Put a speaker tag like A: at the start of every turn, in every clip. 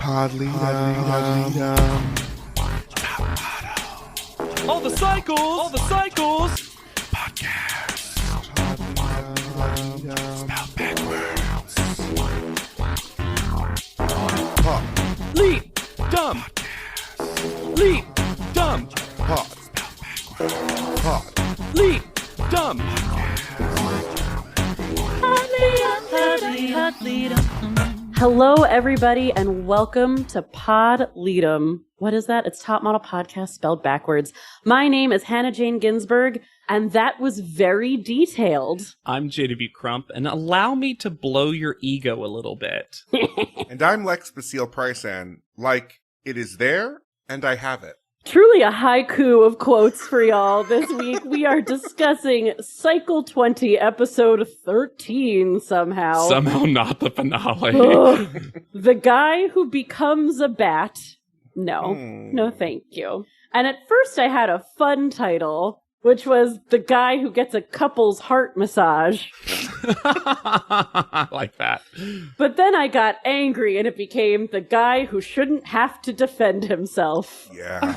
A: All the cycles.
B: Podcast. Spelled backwards.
A: Pod. Leap. Dumb. Leap. Dumb.
B: Pod. Spelled backwards. Pod.
A: Leap. Dumb.
C: Hello, everybody, and welcome to Pod Leadum. What is that? It's Top Model Podcast spelled backwards. My name is Hannah Jane Ginsburg, and that was very detailed.
A: I'm JW Crump, and allow me to blow your ego a little bit.
B: And I'm Lex Basile Price, and like, it is there, and I have it.
C: Truly a haiku of quotes for y'all this week. We are discussing Cycle 20, Episode 13 somehow.
A: Somehow not the finale.
C: The guy who becomes a bat. No, thank you. And at first I had a fun title, which was The Guy Who Gets a Couple's Heart Massage.
A: I like that.
C: But then I got angry and it became The Guy Who Shouldn't Have to Defend Himself.
B: Yeah.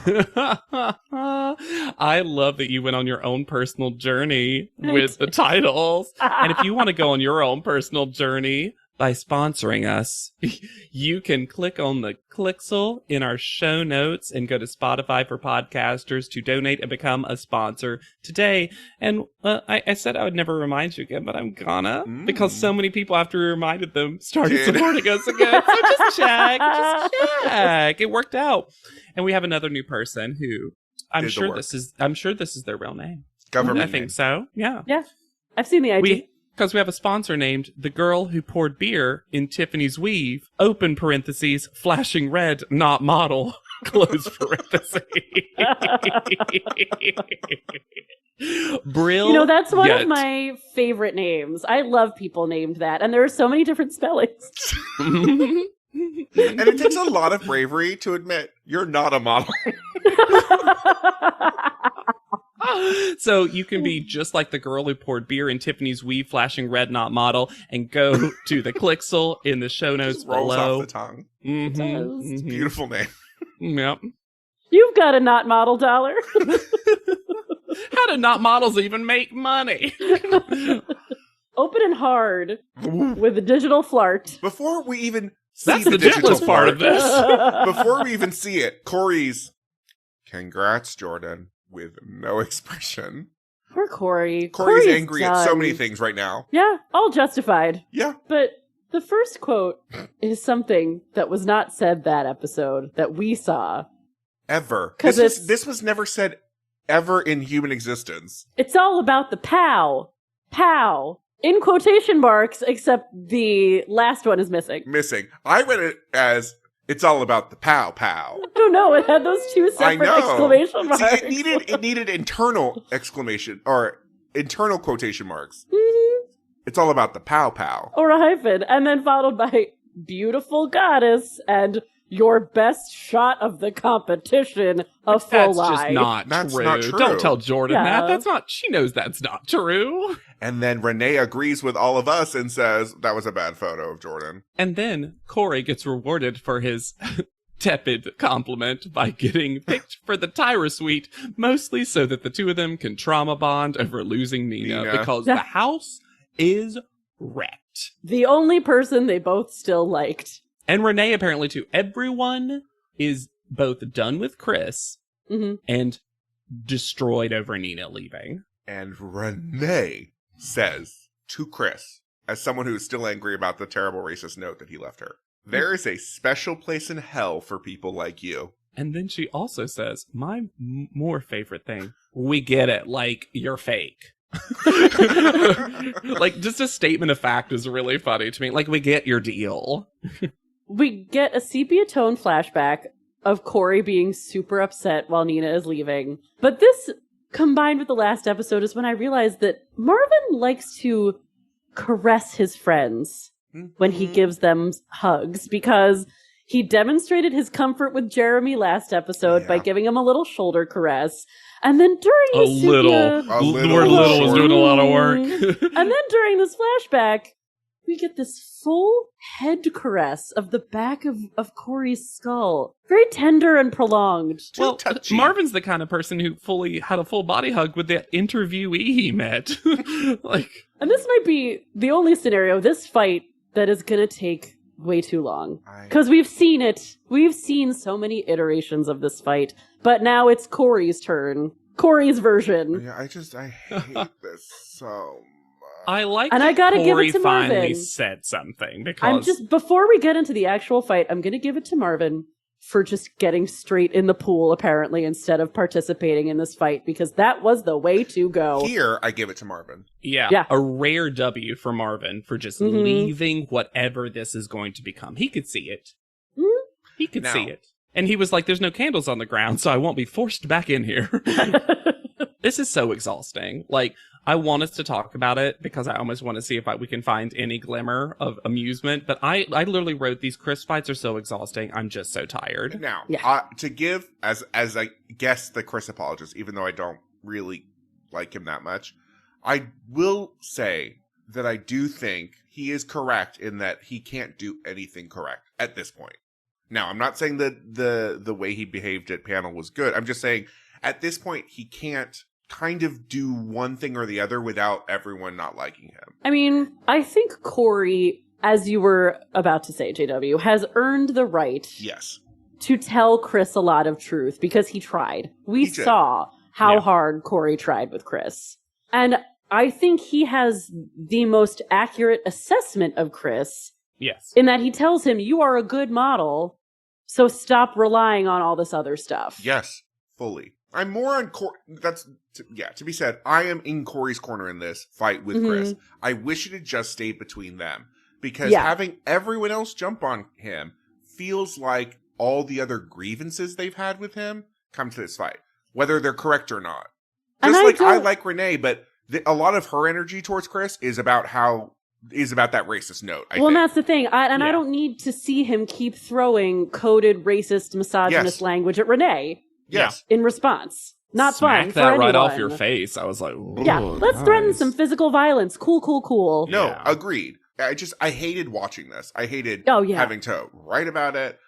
A: I love that you went on your own personal journey with the titles. And if you want to go on your own personal journey by sponsoring us, you can click on the Clixel in our show notes and go to Spotify for podcasters to donate and become a sponsor today. And I said I would never remind you again, but I'm gonna, because so many people, after we reminded them, started supporting us again. So just check. It worked out. And we have another new person who I'm sure this is their real name.
B: Government
A: I think
B: name.
A: so. Yeah.
C: Yeah, I've seen the ID.
A: Because we have a sponsor named The Girl Who Poured Beer in Tiffany's Weave, open parentheses, flashing red, not model, close parentheses. Brill.
C: You know, that's one
A: yet.
C: of my favorite names. I love people named that. And there are so many different spellings.
B: And it takes a lot of bravery to admit you're not a model.
A: So you can be just like the girl who poured beer in Tiffany's Weave, flashing red, not model, and go to the Clixel in the show notes
B: Just rolls
A: below.
B: off the tongue.
C: It
B: Beautiful name.
A: Yep.
C: You've got a not model dollar.
A: How do not models even make money?
C: Open and hard with a digital flart.
B: Before we even see
A: That's
B: the
A: the
B: digital
A: gentlest part of this.
B: before we even see it, Corey's congrats, Jordan, with no expression.
C: Poor Corey.
B: Corey's angry at so
C: done.
B: many things right now.
C: Yeah, all justified.
B: Yeah.
C: But the first quote is something that was not said that episode that we saw.
B: Ever.
C: 'Cause
B: This was never said ever in human existence.
C: It's all about the pow. Pow. In quotation marks, except the last one is missing.
B: Missing. I read it as it's all about the pow pow.
C: I don't know. It had those two
B: I
C: separate
B: know.
C: exclamation marks.
B: See, it needed internal exclamation or internal quotation marks.
C: Mhm.
B: It's all about the pow pow.
C: Or a hyphen. And then followed by beautiful goddess and your best shot of the competition, a full
A: That's
C: lie.
A: just not
B: That's
A: true.
B: not true.
A: Don't tell Jordan
C: Yeah.
A: that. That's not. She knows that's not true.
B: And then Renee agrees with all of us and says that was a bad photo of Jordan.
A: And then Corey gets rewarded for his tepid compliment by getting picked for the Tyra suite, mostly so that the two of them can trauma bond over losing Nina. Because the house is wrecked.
C: The only person they both still liked.
A: And Renee apparently too. Everyone is both done with Chris and destroyed over Nina leaving.
B: And Renee says to Chris, as someone who is still angry about the terrible racist note that he left her, there is a special place in hell for people like you.
A: And then she also says, my more favorite thing, we get it, like, you're fake. Like, just a statement of fact is really funny to me. Like, we get your deal.
C: We get a sepia tone flashback of Corey being super upset while Nina is leaving. But this, combined with the last episode, is when I realized that Marvin likes to caress his friends when he gives them hugs, because he demonstrated his comfort with Jeremy last episode by giving him a little shoulder caress. And then during
A: A little.
B: A little.
A: Where little was doing a lot of work.
C: And then during this flashback, we get this full head caress of the back of Corey's skull. Very tender and prolonged.
A: Well,
B: touchy.
A: Marvin's the kind of person who fully had a full body hug with the interviewee he met. Like,
C: And this might be the only scenario, this fight, that is going to take way too long. Because we've seen it. We've seen so many iterations of this fight. But now it's Corey's turn. Corey's version.
B: Yeah, I hate this so much.
A: I like
C: And
A: that
C: I gotta give
A: Corey
C: it to
A: finally
C: Marvin.
A: said something because
C: Before we get into the actual fight, I'm going to give it to Marvin for just getting straight in the pool, apparently, instead of participating in this fight, because that was the way to go.
B: Here, I give it to Marvin.
A: yeah, a rare W for Marvin for just leaving whatever this is going to become. He could see it. He could see it. And he was like, there's no candles on the ground, so I won't be forced back in here. This is so exhausting. Like, I want us to talk about it because I almost want to see if we can find any glimmer of amusement. But I literally wrote, these Chris fights are so exhausting. I'm just so tired.
B: Now,
C: Yeah.
B: to give, as I guess the Chris apologist, even though I don't really like him that much, I will say that I do think he is correct in that he can't do anything correct at this point. Now, I'm not saying that the way he behaved at panel was good. I'm just saying at this point, he can't kind of do one thing or the other without everyone not liking him.
C: I mean, I think Corey, as you were about to say, JW, has earned the right
B: Yes.
C: to tell Chris a lot of truth because he tried. We
B: He did.
C: saw how hard Corey tried with Chris. And I think he has the most accurate assessment of Chris
A: Yes.
C: in that he tells him, you are a good model, so stop relying on all this other stuff.
B: Yes, fully. I'm more on Corey. To be said, I am in Corey's corner in this fight with Chris. I wish it had just stayed between them because having everyone else jump on him feels like all the other grievances they've had with him come to this fight, whether they're correct or not. Just like I like Renee, but a lot of her energy towards Chris is about that racist note. I think.
C: And that's the thing. I don't need to see him keep throwing coded racist, misogynist language at Renee.
B: Yes.
C: In response. Not
A: Smack
C: fun for
A: that
C: anyone.
A: right off your face. I was like,
C: yeah, let's threaten some physical violence. Cool.
B: No, agreed. I hated watching this. I hated having to write about it.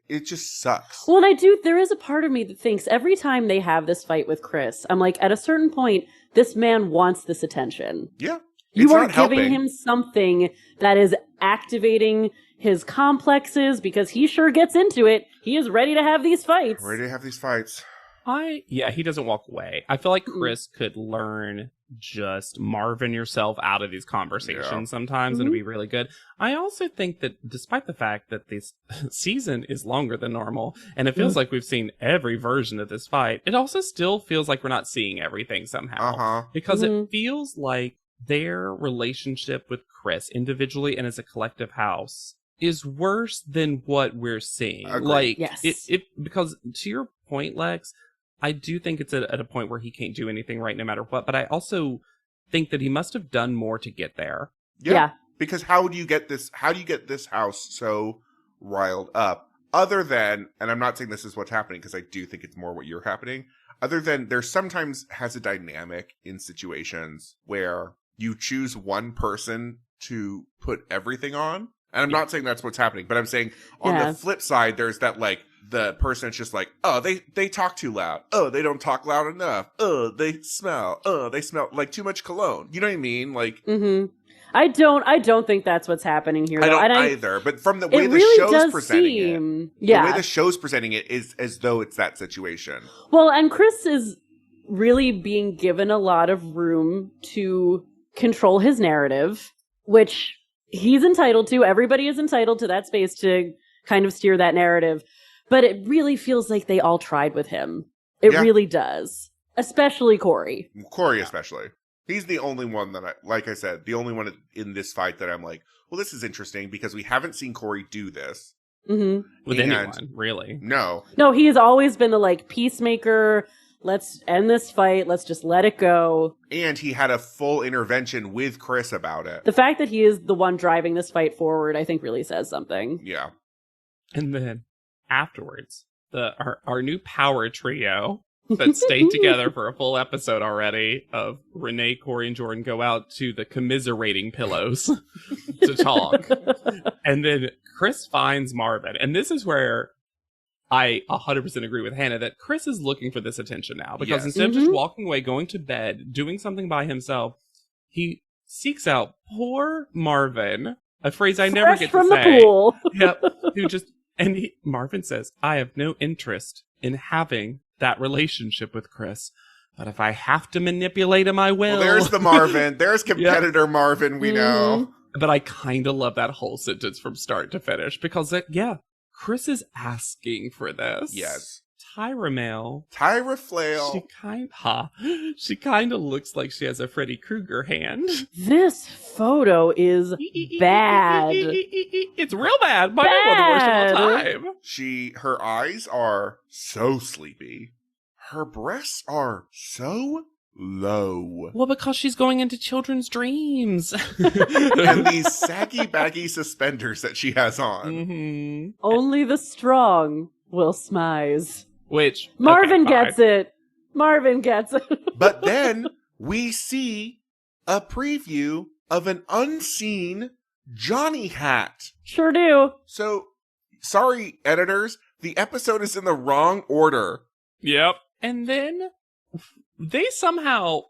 B: It just sucks.
C: Well, and there is a part of me that thinks every time they have this fight with Chris, I'm like, at a certain point, this man wants this attention.
B: Yeah.
C: You are giving him something that is activating his complexes because he sure gets into it. He is ready to have these fights.
A: He doesn't walk away. I feel like Chris could learn just Marvin yourself out of these conversations sometimes, and it'd be really good. I also think that despite the fact that this season is longer than normal, and it feels like we've seen every version of this fight, it also still feels like we're not seeing everything somehow. Because it feels like their relationship with Chris individually and as a collective house is worse than what we're seeing.
B: Agreed.
A: Like, because to your point, Lex, I do think it's at a point where he can't do anything right no matter what, but I also think that he must have done more to get there.
C: Yeah.
B: Because how do you get this house so riled up? Other than, and I'm not saying this is what's happening because I do think it's more what you're happening, other than there sometimes has a dynamic in situations where you choose one person to put everything on. And I'm not saying that's what's happening, but I'm saying on the flip side, there's that like the person that's just like, oh, they talk too loud. Oh, they don't talk loud enough. Oh, they smell like too much cologne. You know what I mean? Like,
C: I don't think that's what's happening here.
B: I
C: though.
B: don't either. But from the way the show's presenting it, the way the show's presenting it is as though it's that situation.
C: Well, and Chris is really being given a lot of room to control his narrative, which he's entitled to. Everybody is entitled to that space to kind of steer that narrative. But it really feels like they all tried with him. It really does. Especially Corey.
B: Corey especially. He's the only one that like I said, the only one in this fight that I'm like, well, this is interesting because we haven't seen Corey do this.
A: With anyone, really.
B: No,
C: he's always been the like peacemaker. Let's end this fight. Let's just let it go.
B: And he had a full intervention with Chris about it.
C: The fact that he is the one driving this fight forward, I think really says something.
B: Yeah.
A: And then afterwards, our new power trio, that stayed together for a full episode already of Renee, Corey, and Jordan go out to the commiserating pillows to talk. And then Chris finds Marvin. And this is where I 100% agree with Hannah that Chris is looking for this attention now. Because instead of just walking away, going to bed, doing something by himself, he seeks out poor Marvin, a phrase I never get to
C: from
A: say.
C: The pool.
A: Yep. Marvin says, I have no interest in having that relationship with Chris, but if I have to manipulate him, I will.
B: Well, there's the Marvin. There's competitor Marvin, we know.
A: But I kind of love that whole sentence from start to finish because, Chris is asking for this.
B: Yes.
A: Tyra Flail. She kind of looks like she has a Freddy Krueger hand.
C: This photo is bad.
A: It's real bad. Might be one of the worst of all time.
B: Her eyes are so sleepy. Her breasts are so low.
A: Well, because she's going into children's dreams.
B: And these saggy, baggy suspenders that she has on.
A: Mm-hmm.
C: Only the strong will smize.
A: Which
C: Marvin gets it. Marvin gets it.
B: But then we see a preview of an unseen Johnny hat.
C: Sure do.
B: So, sorry, editors. The episode is in the wrong order.
A: Yep. And then they somehow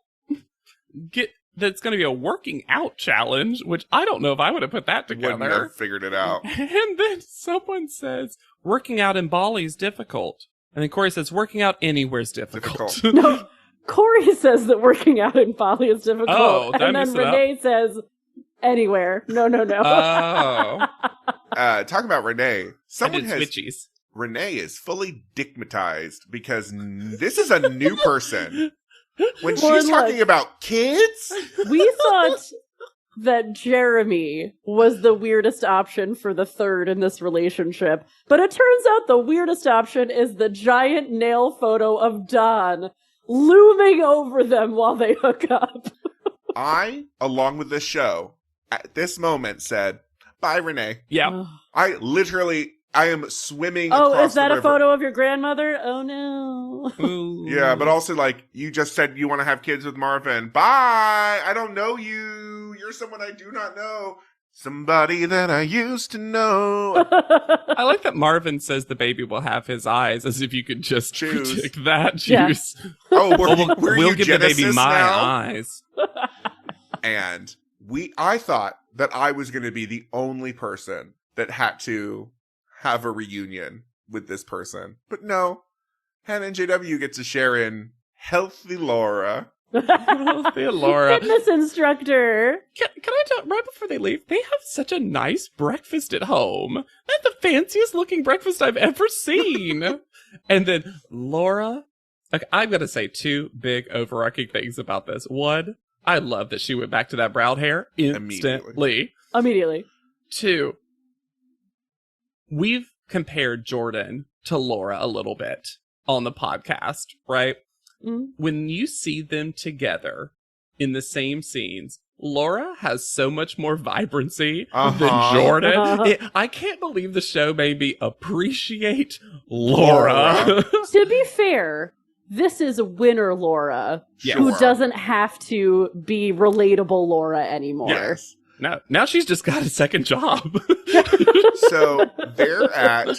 A: get that it's going to be a working out challenge, which I don't know if I would have put that together.
B: Wouldn't have figured it out.
A: And then someone says, working out in Bali is difficult. And then Corey says, working out anywhere is difficult.
C: No, Corey says that working out in Bali is difficult.
A: Oh,
C: and then Renee says, anywhere. No.
A: Oh.
B: Talk about Renee.
A: Switchies.
B: Renee is fully dickmatized because this is a new person. When she's talking about kids?
C: We thought that Jeremy was the weirdest option for the third in this relationship. But it turns out the weirdest option is the giant nail photo of Don looming over them while they hook up.
B: I, along with the show, at this moment said, bye, Renee.
A: Yeah.
B: I am swimming across the river.
C: Oh, is that a photo of your grandmother? Oh, no.
A: Ooh.
B: Yeah, but also, you just said you want to have kids with Marvin. Bye! I don't know you. You're someone I do not know. Somebody that I used to know.
A: I like that Marvin says the baby will have his eyes, as if you could just predict that juice.
C: Yeah.
B: Oh,
A: we'll give the baby my
B: now?
A: eyes.
B: And I thought that I was going to be the only person that had to have a reunion with this person. But no, Hannah and JW get to share in healthy Laura.
A: Healthy Laura.
C: Fitness instructor.
A: Can I tell, right before they leave, they have such a nice breakfast at home. That's the fanciest looking breakfast I've ever seen. And then Laura, I've got to say two big overarching things about this. One, I love that she went back to that brown hair instantly.
C: Immediately.
A: Two, we've compared Jordan to Laura a little bit on the podcast, right? Mm-hmm. When you see them together in the same scenes, Laura has so much more vibrancy than Jordan. I can't believe the show made me appreciate Laura.
C: To be fair, this is winner Laura, who doesn't have to be relatable Laura anymore.
B: Yes.
A: Now she's just got a second job.
B: So they're at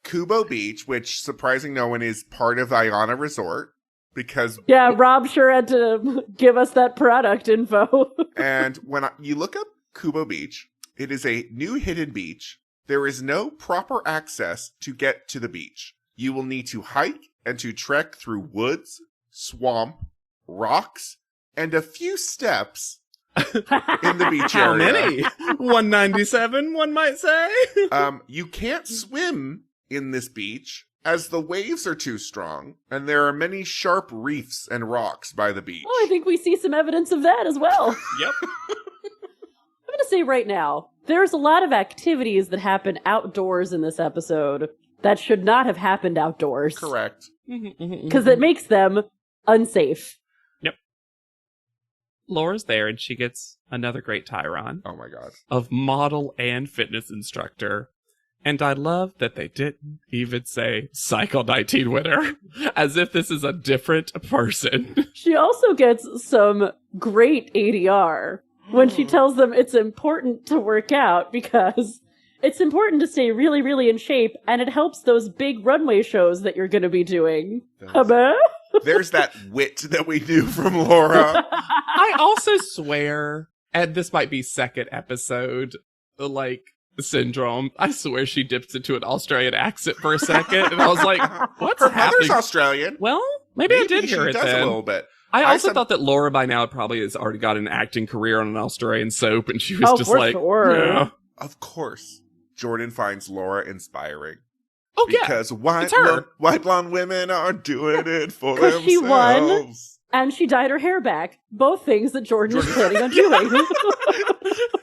B: Kubo Beach, which, surprising no one, is part of Ayana Resort. Because
C: Rob sure had to give us that product info.
B: And when you look up Kubo Beach, it is a new hidden beach. There is no proper access to get to the beach. You will need to hike and to trek through woods, swamp, rocks, and a few steps in the beach area.
A: How many? 197, one might say.
B: You can't swim in this beach, as the waves are too strong, and there are many sharp reefs and rocks by the beach.
C: Oh, I think we see some evidence of that as well.
A: Yep.
C: I'm going to say right now, there's a lot of activities that happen outdoors in this episode that should not have happened outdoors.
B: Correct.
C: Because it makes them unsafe.
A: Yep. Laura's there, and she gets another great Tyron.
B: Oh my god.
A: Of model and fitness instructor. And I love that they didn't even say Cycle 19 winner, as if this is a different person.
C: She also gets some great ADR when she tells them it's important to work out because it's important to stay really, really in shape, and it helps those big runway shows that you're going to be doing.
B: There's that wit that we knew from Laura.
A: I also swear, and this might be second episode, like, syndrome, I swear she dips into an Australian accent for a second, and I was like, what's
B: Her
A: happening?
B: mother's Australian.
A: Well, maybe I did hear
B: she
A: it
B: does
A: then.
B: a little bit.
A: I also thought that Laura by now probably has already got an acting career on an Australian soap, and she was just
C: for
A: like,
C: sure.
A: yeah.
B: Of course, Jordan finds Laura inspiring.
A: Oh, yeah.
B: Because white blonde women are doing it for themselves.
C: She won, and she dyed her hair back. Both things that Jordan is planning on doing.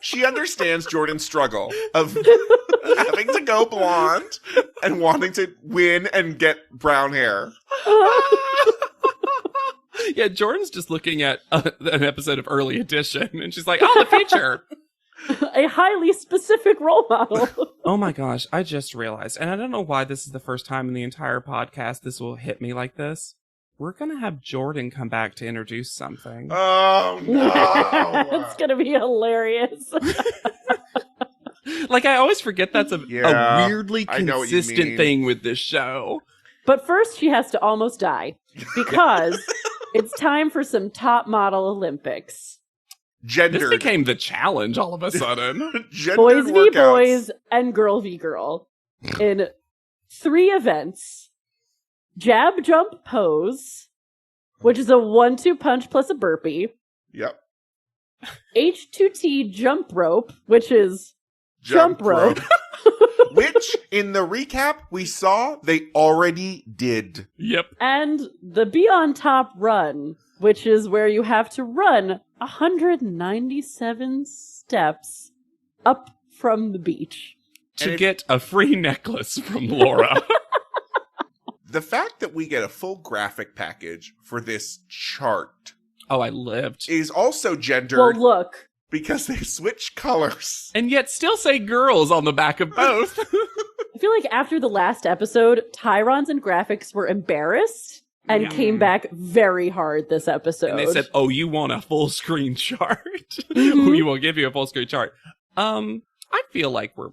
B: She understands Jordan's struggle of having to go blonde and wanting to win and get brown hair.
A: Yeah, Jordan's just looking at an episode of Early Edition, and she's like, oh, the future.
C: A highly specific role model.
A: Oh my gosh, I just realized, and I don't know why this is the first time in the entire podcast this will hit me like this. We're going to have Jordan come back to introduce something.
B: Oh, no.
C: It's going to be hilarious.
A: Like, I always forget that's a weirdly consistent thing with this show.
C: But first, she has to almost die, because it's time for some top model Olympics.
B: Gendered.
A: This became the challenge all of a sudden.
C: Boys v.
B: workouts.
C: boys and girl v. girl in 3 events. Jab, jump, pose, which is a 1-2 punch plus a burpee.
B: Yep.
C: H2T jump rope, which is jump rope.
B: Which, in the recap, we saw they already did.
A: Yep.
C: And the Be on Top run, which is where you have to run 197 steps up from the beach.
A: To get a free necklace from Laura.
B: The fact that we get a full graphic package for this chart
A: Oh, I lived.
B: is also gendered.
C: Well, look.
B: Because they switch colors.
A: And yet still say girls on the back of both.
C: I feel like after the last episode, Tyrons and graphics were embarrassed and came back very hard this episode.
A: And they said, oh, you want a full screen chart? We will give you a full screen chart. I feel like we're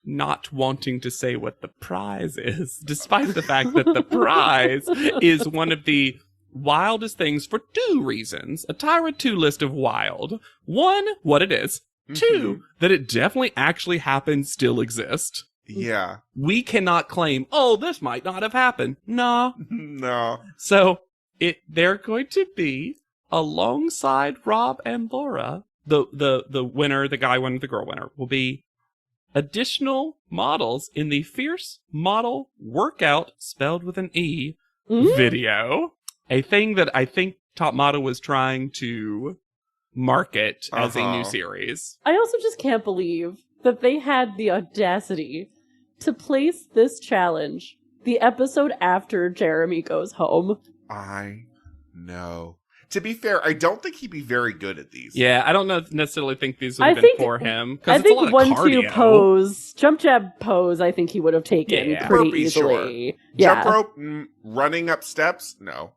A: not wanting to say what the prize is, despite the fact that the prize is one of the wildest things for 2 reasons. A Tyra 2 list of wild. 1, what it is. 2, that it definitely actually happened, still exists.
B: Yeah.
A: We cannot claim, oh, this might not have happened. Nah.
B: No.
A: So, they're going to be alongside Rob and Laura. The winner, the guy winner, the girl winner, will be additional models in the Fierce Model Workout, spelled with an E, video. A thing that I think Top Model was trying to market as a new series.
C: I also just can't believe that they had the audacity to place this challenge the episode after Jeremy goes home.
B: I know. To be fair, I don't think he'd be very good at these.
A: Yeah, I don't necessarily think these would have been for him.
C: I
A: It's
C: think
A: a lot of
C: 1-2
A: cardio.
C: pose, jump jab pose, I think he would have taken pretty
B: Burpee,
C: easily.
B: sure.
C: Yeah.
B: Jump rope, running up steps, no.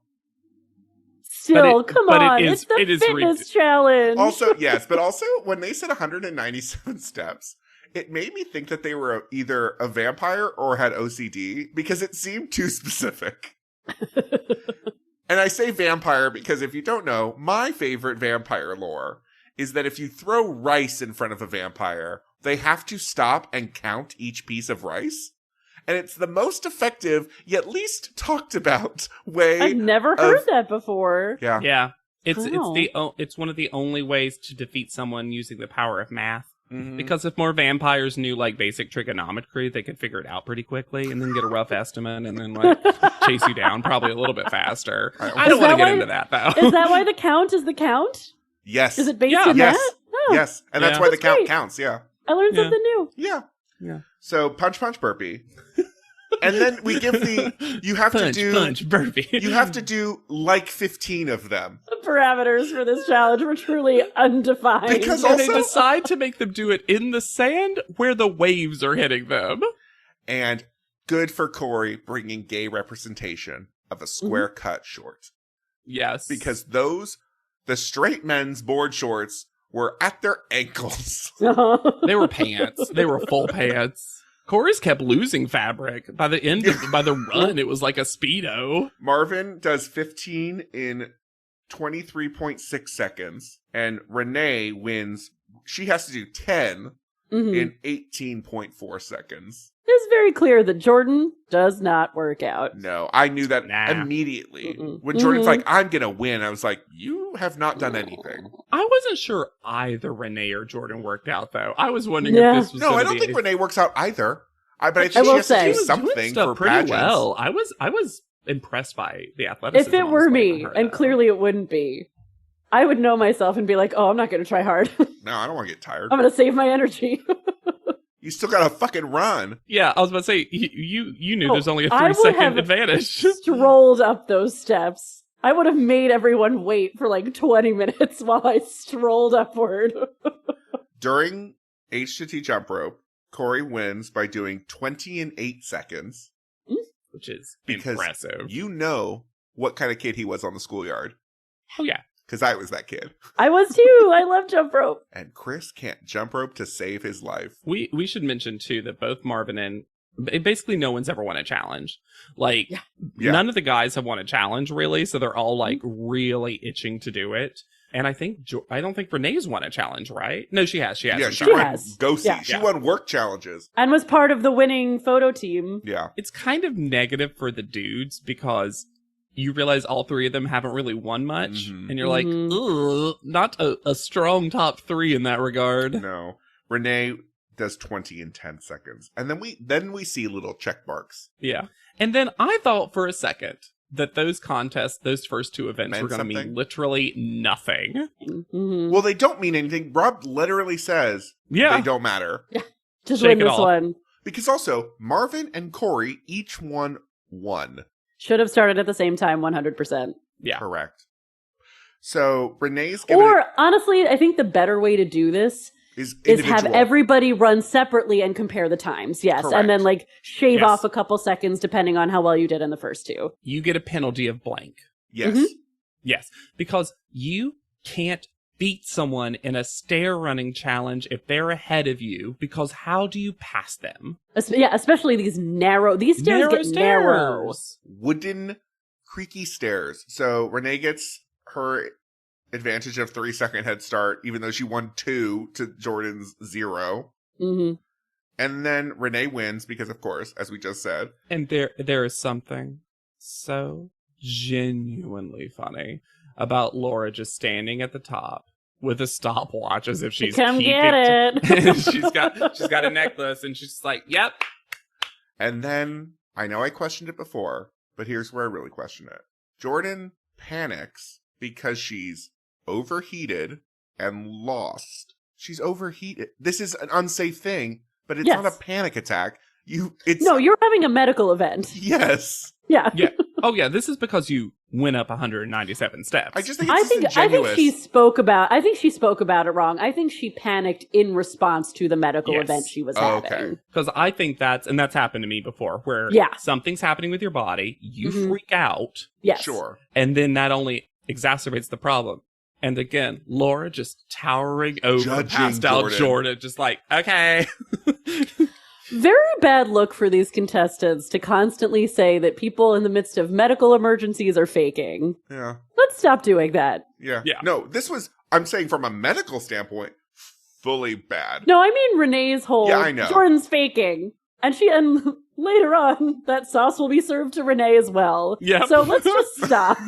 C: Still, come on,
A: it is
C: fitness challenge.
B: Also, yes, but also when they said 197 steps, it made me think that they were either a vampire or had OCD because it seemed too specific. And I say vampire because if you don't know, my favorite vampire lore is that if you throw rice in front of a vampire, they have to stop and count each piece of rice. And it's the most effective, yet least talked about way.
C: I've never heard that before.
B: Yeah.
A: Yeah. It's
C: Wow.
A: it's one of the only ways to defeat someone using the power of math.
B: Mhm.
A: Because if more vampires knew like basic trigonometry, they could figure it out pretty quickly and then get a rough estimate and then like chase you down probably a little bit faster. I don't want to get into that though.
C: Is that why the count is the count?
B: Yes.
C: Is it based
A: Yeah.
C: in
B: Yes.
C: that? Oh,
B: Yes. And that's
A: Yeah.
B: why the
C: That's
B: count
C: great.
B: counts. Yeah.
C: I learned
A: Yeah.
C: something new.
B: Yeah.
A: Yeah.
B: So punch, punch, burpee. And then we give you have
A: punch,
B: to do,
A: punch, burpee.
B: you have to do like 15 of them.
C: The parameters for this challenge were truly undefined.
B: Because
A: And they
B: also-
A: decide to make them do it in the sand where the waves are hitting them.
B: And good for Corey bringing gay representation of a square cut short.
A: Yes.
B: Because the straight men's board shorts were at their ankles.
A: They were pants. They were full pants. Corey's kept losing fabric. By the run, it was like a Speedo.
B: Marvin does 15 in 23.6 seconds. And Renee wins. She has to do 10 in 18.4 seconds.
C: It's very clear that Jordan does not work out.
B: No, I knew that immediately. When Jordan's like, I'm going to win, I was like, you have not done anything.
A: I wasn't sure either Renee or Jordan worked out, though. I was wondering if this was
B: No, I don't think Renee works out either. But I think she has to do something for
A: pretty
B: pageants.
A: well. I was impressed by the athleticism.
C: If it were me, and clearly it wouldn't be, I would know myself and be like, oh, I'm not going to try hard.
B: No, I don't want to get tired.
C: I'm going to save my energy.
B: You still got to fucking run.
A: Yeah, I was about to say, you knew there's only a 3-second advantage.
C: Strolled up those steps. I would have made everyone wait for like 20 minutes while I strolled upward.
B: During H to T jump rope, Corey wins by doing 20 in 8 seconds.
A: Which is
B: because
A: impressive.
B: You know what kind of kid he was on the schoolyard.
A: Oh, yeah.
B: Because I was that kid.
C: I was too. I love jump rope.
B: And Chris can't jump rope to save his life.
A: We should mention, too, that both Marvin and basically no one's ever won a challenge. Like, none of the guys have won a challenge, really, so they're all, like, really itching to do it. And I don't think Renee's won a challenge, right? No, she has.
B: Yeah, she
C: won
B: Go-See. Yeah. She won work challenges.
C: And was part of the winning photo team.
B: Yeah.
A: It's kind of negative for the dudes because you realize all three of them haven't really won much. And you're like, ugh, not a strong top 3 in that regard.
B: No. Renee does 20 in 10 seconds. And then we see little check marks.
A: Yeah. And then I thought for a second that those contests, those first 2 events were going to mean literally nothing.
B: Well, they don't mean anything. Rob literally says they don't matter.
C: Yeah. Just win this one.
B: Because also, Marvin and Corey each won 1.
C: Should have started at the same time, 100%.
A: Yeah.
B: Correct. So, Renee's
C: honestly, I think the better way to do this is have everybody run separately and compare the times. Yes. Correct. And then like shave off a couple seconds depending on how well you did in the first 2.
A: You get a penalty of blank.
B: Yes.
A: Yes. Because you can't beat someone in a stair running challenge if they're ahead of you, because how do you pass them?
C: Yeah, especially these stairs get narrow.
B: Wooden, creaky stairs. So Renee gets her advantage of 3-second head start, even though she won 2 to Jordan's 0. And then Renee wins because, of course, as we just said.
A: And there is something so genuinely funny about Laura just standing at the top with a stopwatch as if she's
C: come get it.
A: she's got a necklace and she's like, yep.
B: And then I know I questioned it before, but here's where I really question it. Jordan panics because she's overheated and lost. She's overheated. This is an unsafe thing, but it's not a panic attack.
C: You're having a medical event.
B: Yes.
C: Yeah.
A: Yeah. Oh yeah, this is because you went up 197 steps.
B: I just think it's disingenuous.
C: I think she spoke about it wrong. I think she panicked in response to the medical event she was having.
B: Okay.
A: Because I think that's happened to me before, where something's happening with your body, you freak out.
C: Yes.
B: Sure.
A: And then that only exacerbates the problem. And again, Laura just towering over passed out Jordan, just like, okay.
C: Very bad look for these contestants to constantly say that people in the midst of medical emergencies are faking.
B: Yeah.
C: Let's stop doing that.
B: Yeah. No, this was, I'm saying from a medical standpoint, fully bad.
C: No, I mean Renee's whole,
B: I know.
C: Jordan's faking. And later on, that sauce will be served to Renee as well.
A: Yeah.
C: So let's just stop.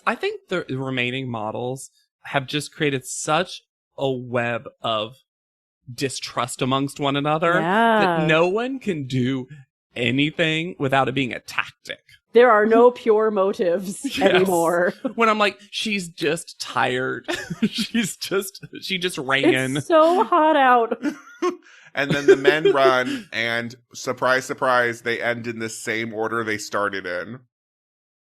A: I think the remaining models have just created such a web of distrust amongst one another that no one can do anything without it being a tactic.
C: There are no pure motives anymore.
A: When I'm like, she's just tired. she just ran.
C: It's so hot out.
B: And then the men run, and surprise, surprise, they end in the same order they started in.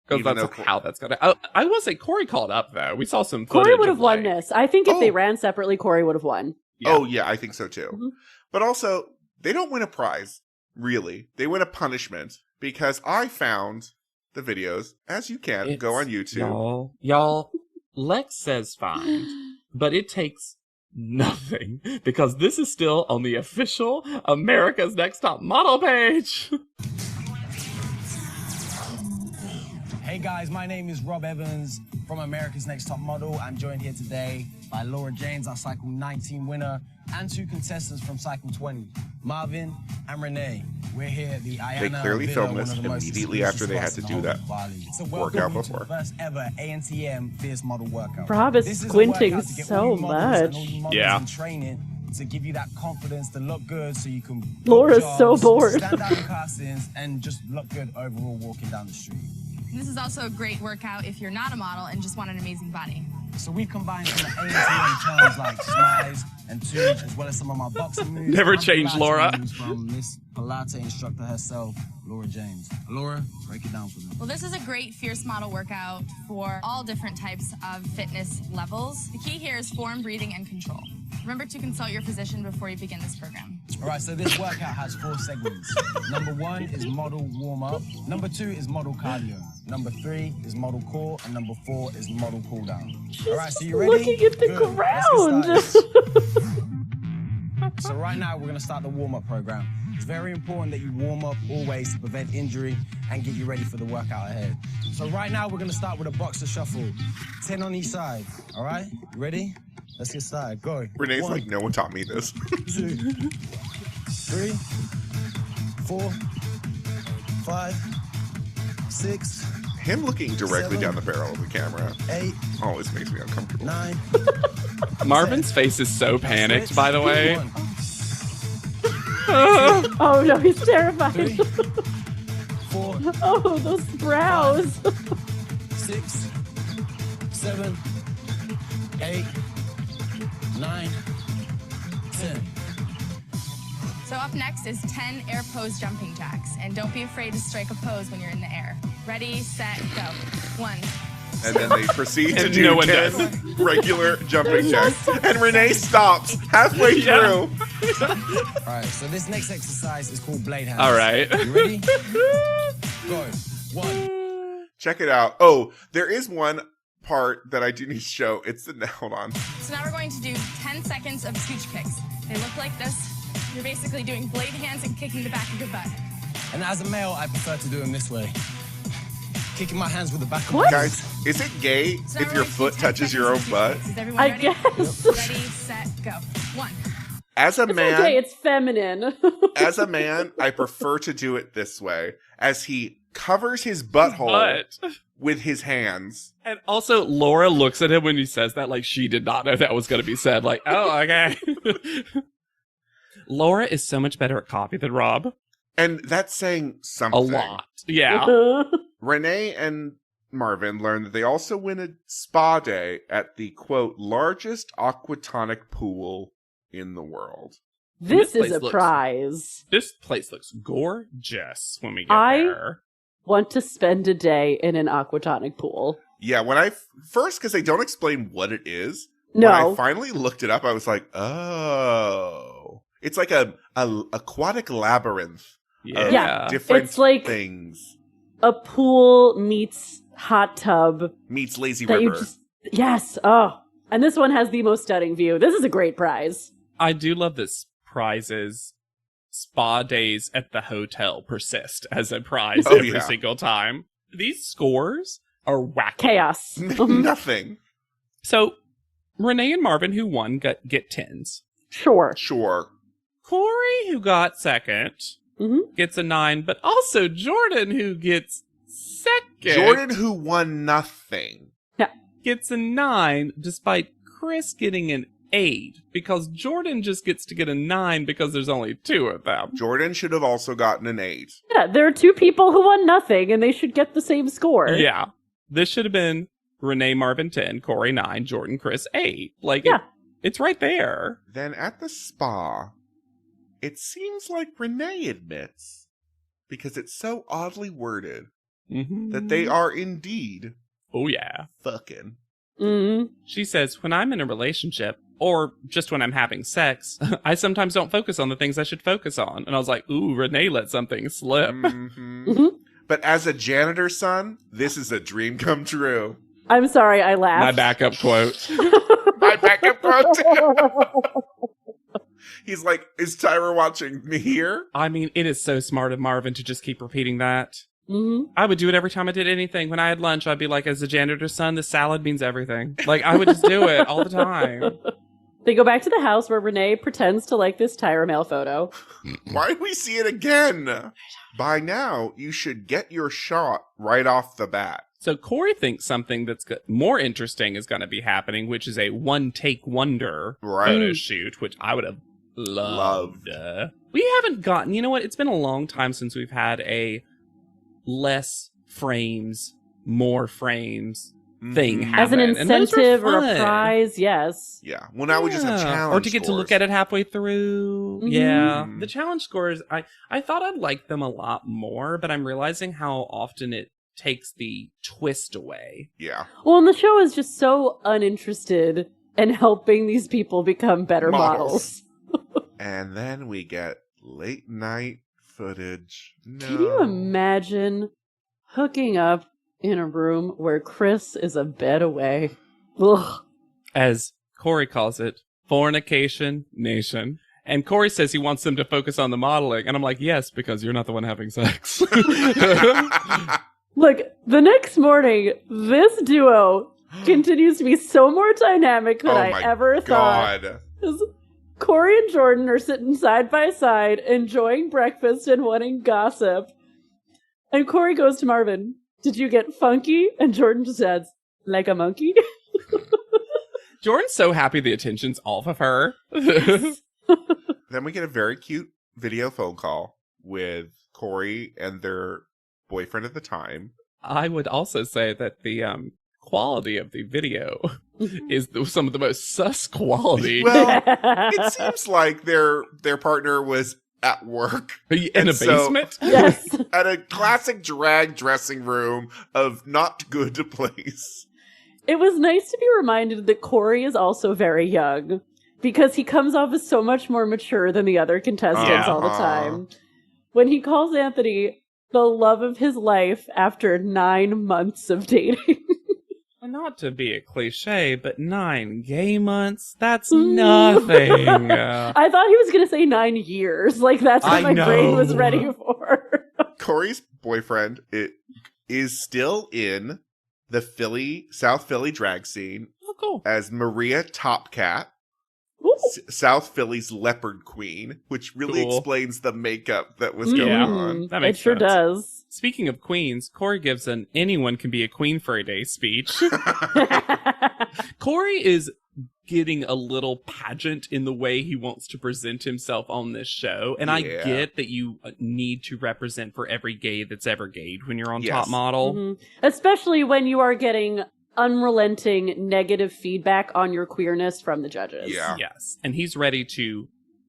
A: Because that's how that's going to... I will say Corey called up, though. We saw some footage.
C: Corey would have won this. I think if they ran separately, Corey would have won.
B: Yeah. Oh, yeah, I think so, too. But also, They don't win a prize, really. They win a punishment because I found the videos, as you can, go on YouTube.
A: Y'all, Lex says find, but it takes nothing because this is still on the official America's Next Top Model page.
D: Hey guys, my name is Rob Evans from America's Next Top Model. I'm joined here today by Laura James, our Cycle 19 winner, and 2 contestants from Cycle 20, Marvin and Renee. We're here at the Ayana
B: They clearly
D: Villa,
B: filmed this
D: one of the most
B: immediately after they had
D: exclusive
B: to do that
D: spots in Bali. It's a
B: workout
D: welcome
B: before.
D: to the first ever ANTM Fierce Model Workout.
C: Rob is
D: This a
C: squinting
D: workout to get
C: so
D: all you models and
C: much.
D: all you models
A: Yeah.
D: in training to give you that confidence to look good so you can book
C: Laura's so
D: jobs,
C: bored.
D: stand out in castings, and just look good overall walking down the street.
E: This is also a great workout if you're not a model and just want an amazing body.
D: So we've combined some ANTM terms like smize and tooch, as well as some of my boxing moves.
A: Never
D: and
A: change,
D: Pilates
A: Laura.
D: moves from Miss Pilates instructor herself, Laura James. Laura, break it down for them.
E: Well, this is a great fierce model workout for all different types of fitness levels. The key here is form, breathing, and control. Remember to consult your physician before you begin this program.
D: All right, so this workout has 4 segments. Number 1 is model warm-up. Number 2 is model cardio. Number 3 is model core. And number 4 is model cool-down. All right, so you ready?
C: Looking at the
D: Good. Let's get
C: ground.
D: started. So right now, we're going to start the warm-up program. It's very important that you warm up always to prevent injury and get you ready for the workout ahead. So right now, we're going to start with a boxer shuffle. 10 on each side, all right? You ready? Let's get started. Go.
B: Renee's
D: 1,
B: like, no one taught me this.
D: 2, 3, 4, 5, 6,
B: Him looking directly
D: 7,
B: down the barrel of the camera
D: 8,
B: always makes me uncomfortable.
D: 9.
A: Marvin's face is so panicked, by the way.
D: 1,
C: Oh no, he's terrified.
D: 3, 4,
C: Oh, those brows.
D: 6, 7, 8, 9, 10.
E: So up next is 10 air pose jumping jacks. And don't be afraid to strike a pose when you're in the air. Ready, set, go. 1.
B: And then they proceed to
A: And
B: do
A: no one
B: 10
A: does.
B: regular jumping jacks. And Renee stops halfway
A: Yeah.
B: through.
D: All right, so this next exercise is called blade hands.
A: All right.
D: You ready? Go. 1.
B: Check it out. Oh, there is one part that I do need to show. It's the, hold on.
E: So now we're going to do 10 seconds of scooch kicks. They look like this. You're basically doing blade hands and kicking the back of your butt.
D: And as a male, I prefer to do them this way. Kicking my hands with the back of
C: What?
D: my
B: Guys, is it gay
E: So now
B: if
E: we're
B: your
E: going to do
B: foot
E: 10
B: touches your own
E: seconds of
B: butt?
E: scooch kicks. Is everyone
C: I
E: ready?
C: guess.
E: Ready, set, go. 1.
B: As a
C: It's
B: man,
C: okay, it's feminine.
B: as a man, I prefer to do it this way, as he covers his butthole
A: But,
B: with his hands.
A: and also, Laura looks at him when he says that like she did not know that was going to be said. Like, oh, okay. Laura is so much better at copy than Rob.
B: And that's saying something.
A: A lot. Yeah.
B: Renee and Marvin learn that they also win a spa day at the, quote, largest aquatonic pool in the world.
C: This
A: This
C: is a
A: place looks-
C: prize.
A: This place looks gorgeous when we get
C: I-
A: there.
C: Want to spend a day in an aquatonic pool.
B: Yeah, when I first, because they don't explain what it is.
C: No.
B: When I finally looked it up, I was like, oh. It's like a aquatic labyrinth of
A: Yeah.
B: different
C: It's like-
B: things.
C: A pool meets hot tub
B: Meets lazy
C: that you
B: river.
C: just yes. Oh, and this one has the most stunning view. This is a great prize.
A: I do love this prizes. Spa days at the hotel persist as a prize
B: Oh,
A: every
B: yeah.
A: single time. These scores are wacky.
C: Chaos. Mhm.
B: Nothing.
A: So, Renee and Marvin, who won, get 10s.
C: Sure.
B: Sure.
A: Corey, who got second,
C: Mhm.
A: gets a 9, but also Jordan, who gets second,
B: Jordan, who won nothing.
A: gets a 9, despite Chris getting an 8, because Jordan just gets to get a 9 because there's only 2 of them.
B: Jordan should have also gotten an 8.
C: Yeah, there are 2 people who won nothing, and they should get the same score.
A: Yeah. This should have been Renee, Marvin 10, Corey 9, Jordan, Chris 8. Like,
C: Yeah.
A: it's right there.
B: Then at the spa, it seems like Renee admits, because it's so oddly worded,
A: Mm-hmm.
B: that they are indeed
A: Oh, yeah.
B: fucking.
C: Mhm.
A: She says, when I'm in a relationship or just when I'm having sex, I sometimes don't focus on the things I should focus on. And I was like, ooh, Renee let something slip.
B: But as a janitor's son, this is a dream come true.
C: I'm sorry, I laughed.
A: My backup quote.
B: My backup quote. He's like, is Tyra watching me here?
A: I mean, it is so smart of Marvin to just keep repeating that.
C: Mm-hmm.
A: I would do it every time I did anything. When I had lunch, I'd be like, as a janitor's son, the salad means everything. Like, I would just do it all the time.
C: They go back to the house where Renee pretends to like this Tyra mail photo.
B: Why did we see it again? By now, you should get your shot right off the bat.
A: So Corey thinks something that's more interesting is going to be happening, which is a one-take wonder photo shoot, which I would have loved. We haven't gotten, you know what? It's been a long time since we've had a less frames, more frames thing happen.
C: As an incentive or a prize, yes.
B: Yeah. Well, now we just have challenge
A: or to get to look at it halfway through.
C: Mm-hmm.
A: Yeah. The challenge scores, I thought I'd like them a lot more, but I'm realizing how often it takes the twist away.
B: Yeah.
C: Well, and the show is just so uninterested in helping these people become better models.
B: And then we get late night footage. No.
C: Can you imagine hooking up in a room where Chris is a bed away? Ugh.
A: As Corey calls it, fornication nation. And Corey says he wants them to focus on the modeling. And I'm like, yes, because you're not the one having sex.
C: Look, the next morning, this duo continues to be so more dynamic than I ever thought. Because Corey and Jordan are sitting side by side, enjoying breakfast and wanting gossip. And Corey goes to Marvin, "Did you get funky?" And Jordan just adds, "Like a monkey?"
A: Jordan's so happy the attention's off of her.
B: Then we get a very cute video phone call with Corey and their boyfriend at the time.
A: I would also say that the quality of the video is some of the most sus quality.
B: Well, it seems like their partner was at work.
A: In a basement?
C: Yes.
B: At a classic drag dressing room of not good place.
C: It was nice to be reminded that Corey is also very young, because he comes off as so much more mature than the other contestants all the time. When he calls Anthony the love of his life after 9 months of dating.
A: Not to be a cliche, but 9 gay months? That's nothing.
C: I thought he was going to say 9 years. Like, that's what my brain was ready for.
B: Corey's boyfriend is still in the South Philly drag scene as Maria Topcat, South Philly's leopard queen, which really explains the makeup that was going on.
A: That makes
C: it sure
A: sense.
C: does.
A: Speaking of queens, Corey gives an anyone can be a queen for a day speech. Corey is getting a little pageant in the way he wants to present himself on this show. And I get that you need to represent for every gay that's ever gayed when you're on Top Model.
C: Mm-hmm. Especially when you are getting unrelenting negative feedback on your queerness from the judges.
B: Yeah.
A: Yes. And he's ready to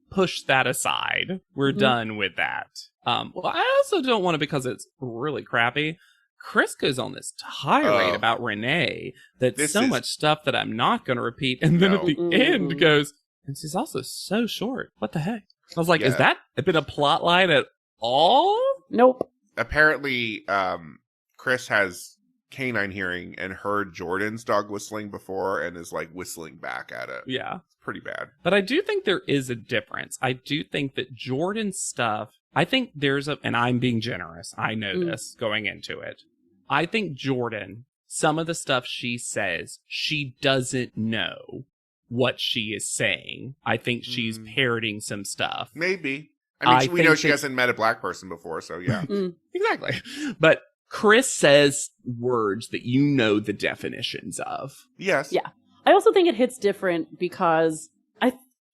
A: push that aside. We're done with that. Well, I also don't want to, because it's really crappy. Chris goes on this tirade about Renee that's so much stuff that I'm not going to repeat. And then at the end goes, and she's also so short. What the heck? I was like, is that been a plot line at all?
C: Nope.
B: Apparently, Chris has canine hearing and heard Jordan's dog whistling before and is like whistling back at it.
A: Yeah.
B: It's pretty bad.
A: But I do think there is a difference. I do think that Jordan's stuff, I think there's and I'm being generous. I know this going into it. I think Jordan, some of the stuff she says, she doesn't know what she is saying. I think she's parroting some stuff.
B: Maybe. I mean, we know she hasn't met a black person before, so yeah.
A: Exactly. But Chris says words that you know the definitions of.
B: Yes.
C: Yeah. I also think it hits different because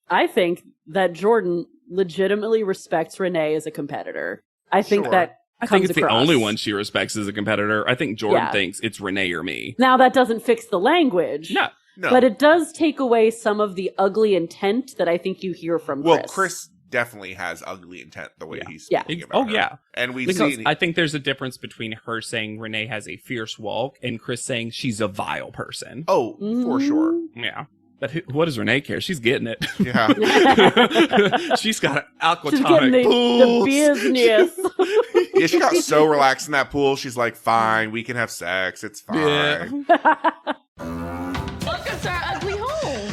C: I think that Jordan legitimately respects Renee as a competitor. I think that
A: I think it's
C: across.
A: the only one she respects as a competitor. I think Jordan thinks it's Renee or me.
C: Now, that doesn't fix the language.
B: No.
C: But it does take away some of the ugly intent that I think you hear from Chris.
B: Well, Chris definitely has ugly intent the way he's speaking about her.
A: Yeah.
B: And
A: I think there's a difference between her saying Renee has a fierce walk and Chris saying she's a vile person.
B: Oh, for sure.
A: Yeah. But what does Renee care? She's getting it.
B: Yeah.
A: She's got an
C: She's getting
A: aquatonic
C: the
A: pool.
C: business.
B: Yeah, she got so relaxed in that pool. She's like, fine, we can have sex. It's fine.
A: Yeah.
E: Welcome to our ugly home.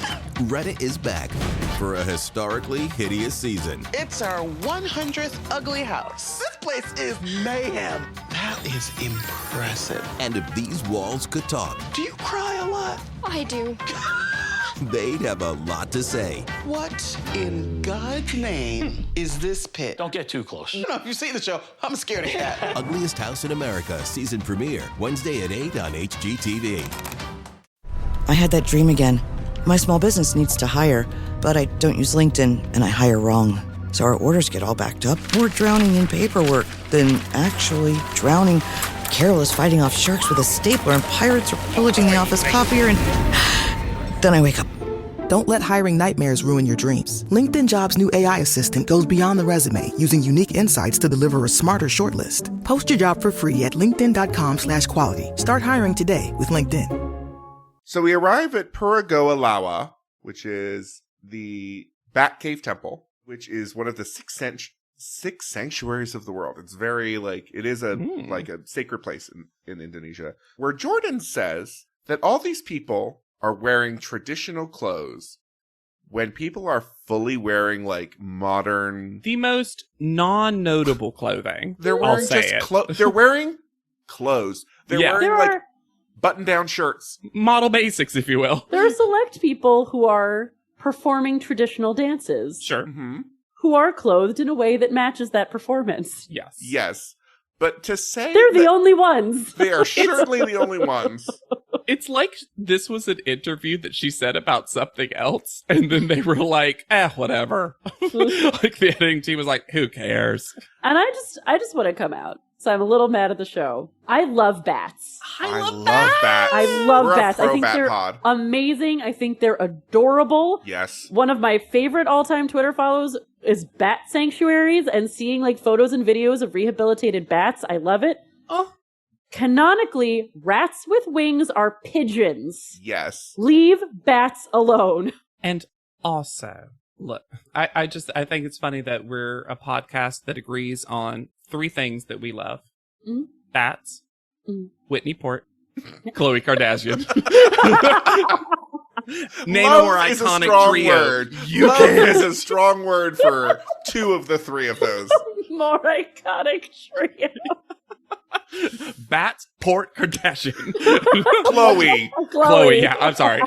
F: Reddit is back for a historically hideous season.
G: It's our 100th ugly house. This place is mayhem. That is impressive.
F: And if these walls could talk,
G: Do you cry a lot?
H: I do.
F: they'd have a lot to say.
G: What in God's name is this pit?
I: Don't get too close.
G: You know, if you see the show, I'm scared of cat.
F: Ugliest House in America season premiere Wednesday at 8 on HGTV.
J: I had that dream again. My small business needs to hire, but I don't use LinkedIn, and I hire wrong. So our orders get all backed up. We're drowning in paperwork, then actually drowning. Carol is fighting off sharks with a stapler, and pirates are pillaging the office copier, and then I wake up.
K: Don't let hiring nightmares ruin your dreams. LinkedIn Jobs' new AI assistant goes beyond the resume, using unique insights to deliver a smarter shortlist. Post your job for free at linkedin.com/quality. Start hiring today with LinkedIn.
B: So we arrive at Puragoalawa, which is the Bat Cave Temple, which is one of the six sanctuaries of the world. It's very like it is like a sacred place in Indonesia, where Jordan says that all these people are wearing traditional clothes when people are fully wearing like modern.
A: The most non-notable clothing.
B: They're
A: I'll
B: wearing
A: say
B: just
A: it.
B: they're wearing clothes. They're
A: Yeah.
B: wearing
C: There
B: like
C: are
B: button-down shirts.
A: Model basics, if you will.
C: there are select people who are performing traditional dances,
A: Sure.
B: Mm-hmm.
C: who are clothed in a way that matches that performance.
A: Yes.
B: Yes, but to say
C: They're the
B: that
C: only ones.
B: they are certainly the only ones.
A: It's like this was an interview that she said about something else, and then they were like, whatever. Like the editing team was like, who cares?
C: And I just want to come out. So I'm a little mad at the show. I love bats.
B: I love bats.
C: I love
B: We're a
C: bats. I
B: pro
C: think
B: bat
C: they're
B: pod.
C: amazing. I think they're adorable.
B: Yes.
C: One of my favorite all-time Twitter follows is bat sanctuaries, and seeing like photos and videos of rehabilitated bats. I love it.
A: Oh.
C: Canonically, rats with wings are pigeons.
B: Yes.
C: Leave bats alone.
A: And also, look, I think it's funny that we're a podcast that agrees on three things that we love.
C: Mm.
A: Bats, Whitney Port, Khloe Kardashian. Name a more
B: Love is a
A: iconic
B: strong
A: trio.
B: word.
A: You
B: Love
A: can.
B: is a strong word for two of the three of those.
C: More iconic trio.
A: Bat, Port, Kardashian.
B: Chloe.
A: Chloe, yeah, I'm sorry.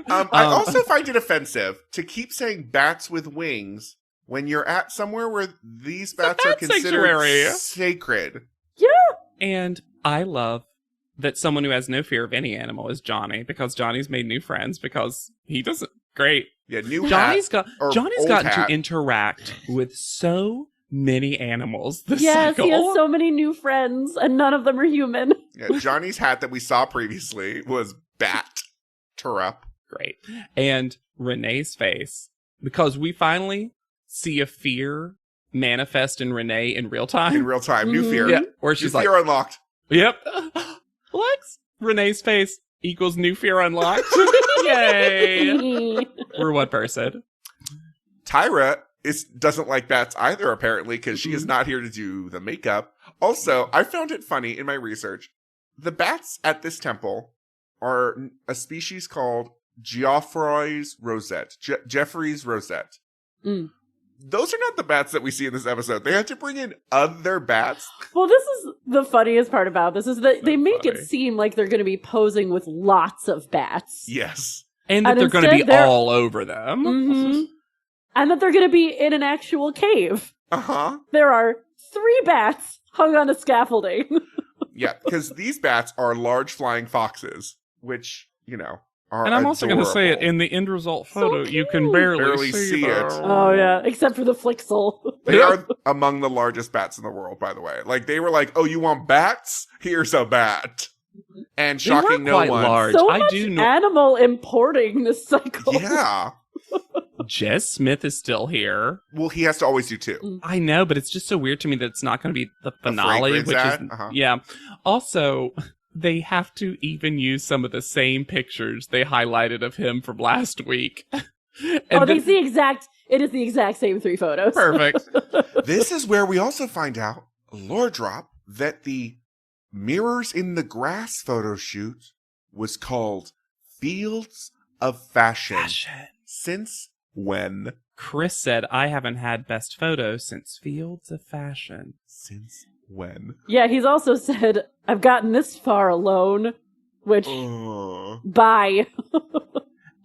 B: I also find it offensive to keep saying bats with wings when you're at somewhere where these bats are
A: bat
B: considered
A: sanctuary.
B: sacred.
A: And I love that someone who has no fear of any animal is Johnny, because Johnny's made new friends because he doesn't. Great.
B: Yeah, new
A: Johnny's
B: hat. or
A: Johnny's
B: old
A: gotten
B: hat.
A: to interact with so many animals this
C: Yes,
A: cycle.
C: he has so many new friends, and none of them are human.
B: Yeah, Johnny's hat that we saw previously was bat. Turup.
A: Great. And Renee's face, because we finally see a fear manifest in Renee in real time.
B: In real time. New fear.
A: Yeah, where
B: New
A: she's like,
B: fear unlocked.
A: yep. Lex, Renee's face equals new fear unlocked. Yay. We're one person.
B: Tyra doesn't like bats either, apparently, because she is not here to do the makeup. Also, I found it funny in my research. The bats at this temple are a species called Geoffroy's rosette. Jeffrey's rosette.
C: Mm.
B: Those are not the bats that we see in this episode. They had to bring in other bats.
C: Well, this is the funniest part about this, is that they make
A: funny.
C: it seem like they're going to be posing with lots of bats.
B: Yes.
A: And that
C: And
A: they're going to be
C: instead they're-
A: all over them.
C: Mhm. And that they're going to be in an actual cave.
B: Uh-huh.
C: There are 3 bats hung on a scaffolding.
B: Yeah, because these bats are large flying foxes, which, you know, are
A: And I'm also going to say it,
B: adorable.
A: in the end result
C: So
A: photo, you can
C: cute.
A: barely
B: See
A: them.
B: it.
C: Oh, yeah. Except for the Flixel.
B: They are among the largest bats in the world, by the way. Like, they were like, oh, you want bats? Here's a bat. And
A: They
B: shocking
A: weren't
B: no
A: quite
B: one.
A: large.
C: So
A: I
C: much
A: do know
C: animal importing this cycle.
B: Yeah.
A: Jez Smith is still here.
B: Well, he has to always do two.
A: I know, but it's just so weird to me that it's not going to be the finale,
B: fragrance
A: which
B: ad?
A: is
B: Uh-huh.
A: yeah. Also, they have to even use some of the same pictures they highlighted of him from last week.
C: It is the exact same 3 photos.
A: Perfect.
B: This is where we also find out, lore drop, that the mirrors in the grass photo shoot was called Fields of Fashion. Since when?
A: Chris said, I haven't had best photo since Fields of Fashion.
B: Since when?
C: Yeah, he's also said, I've gotten this far alone, which, bye.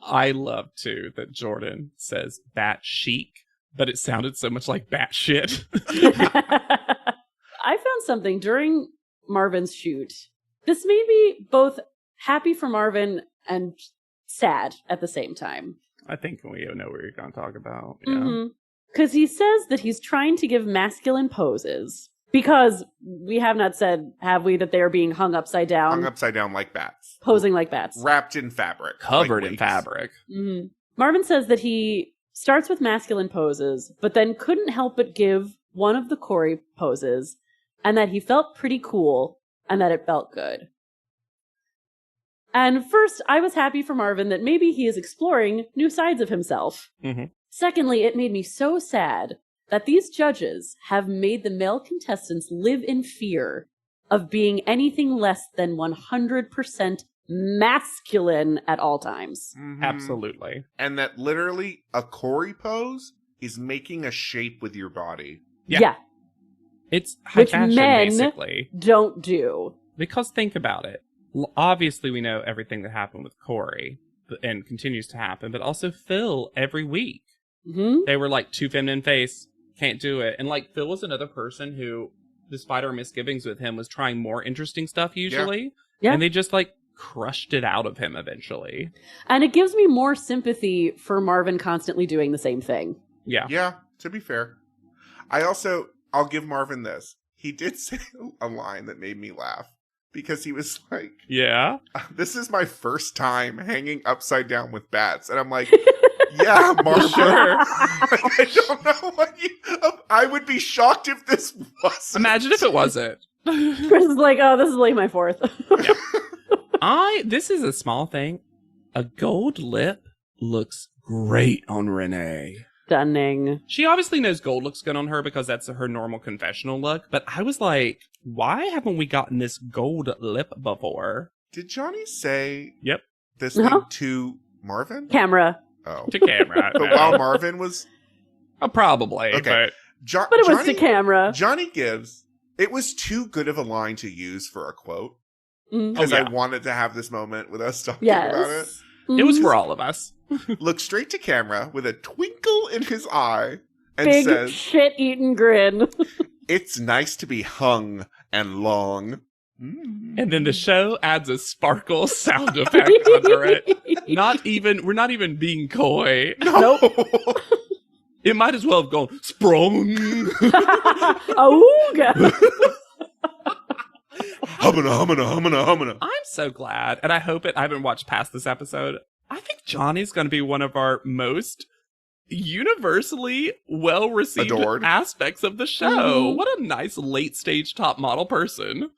A: I love, too, that Jordan says bat chic, but it sounded so much like bat shit.
C: I found something during Marvin's shoot. This made me both happy for Marvin and sad at the same time.
A: I think we know what you're going to talk about. Yeah.
C: Because he says that he's trying to give masculine poses. Because we have not said, have we, that they are being hung upside down?
B: Hung upside down like bats.
C: Posing like bats.
B: Wrapped in fabric.
A: Covered in fabric.
C: Mm-hmm. Marvin says that he starts with masculine poses, but then couldn't help but give one of the Corey poses, and that he felt pretty cool, and that it felt good. And first, I was happy for Marvin that maybe he is exploring new sides of himself.
A: Mm-hmm.
C: Secondly, it made me so sad that these judges have made the male contestants live in fear of being anything less than 100% masculine at all times.
B: Mm-hmm.
A: Absolutely.
B: And that literally a Corey pose is making a shape with your body.
C: Yeah.
A: It's high fashion, basically.
C: Don't do.
A: Because think about it. Obviously, we know everything that happened with Corey and continues to happen, but also Phil every week.
C: Mm-hmm.
A: They were like too feminine face, can't do it. And like Phil was another person who, despite our misgivings with him, was trying more interesting stuff usually.
C: Yeah.
A: And they just like crushed it out of him eventually.
C: And it gives me more sympathy for Marvin constantly doing the same thing.
A: Yeah.
B: Yeah, to be fair. I'll give Marvin this. He did say a line that made me laugh. Because he was like,
A: yeah,
B: this is my first time hanging upside down with bats. And I'm like, yeah, Marvin.
A: Sure.
B: I don't know what I would be shocked if this wasn't.
A: Imagine if it wasn't.
C: Chris is like, oh, this is like my 4th.
A: Yeah. This is a small thing. A gold lip looks great on Renee.
C: Stunning.
A: She obviously knows gold looks good on her because that's her normal confessional look. But I was like, why haven't we gotten this gold lip before?
B: Did Johnny say this
C: No.
B: thing to Marvin?
C: Camera.
B: Oh.
A: To camera.
B: But while Marvin was...
A: probably.
B: Okay.
C: But it was to camera.
B: Johnny gives... It was too good of a line to use for a quote.
C: Mm.
B: Because I wanted to have this moment with us talking
C: Yes.
B: about it.
C: Mm.
A: It was for all of us.
B: Looks straight to camera with a twinkle in his eye and
C: Big
B: says,
C: shit-eating grin.
B: it's nice to be hung and long.
A: And then the show adds a sparkle sound effect under it. We're not even being coy.
B: No.
C: Nope.
A: It might as well have gone, sprung.
C: Ooga.
B: Humana.
A: I'm so glad. And I hope I haven't watched past this episode. I think Johnny's going to be one of our most universally well-received
B: adored
A: aspects of the show. What a nice late-stage top model person.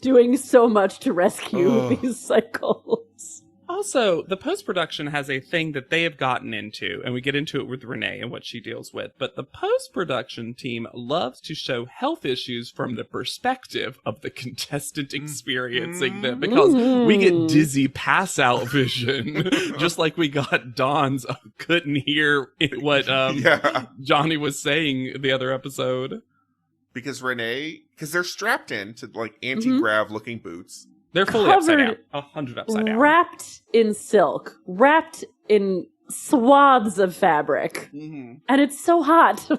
C: Doing so much to rescue these cycles.
A: Also, the post-production has a thing that they have gotten into, and we get into it with Renee and what she deals with, but the post-production team loves to show health issues from the perspective of the contestant experiencing them, because we get dizzy pass-out vision, just like we got Dawn's couldn't hear what Johnny was saying the other episode.
B: Because they're strapped in to like anti-grav looking boots.
A: They're fully upside down. 100 upside down.
C: Wrapped in silk. Wrapped in swaths of fabric.
B: Mm-hmm.
C: And it's so hot.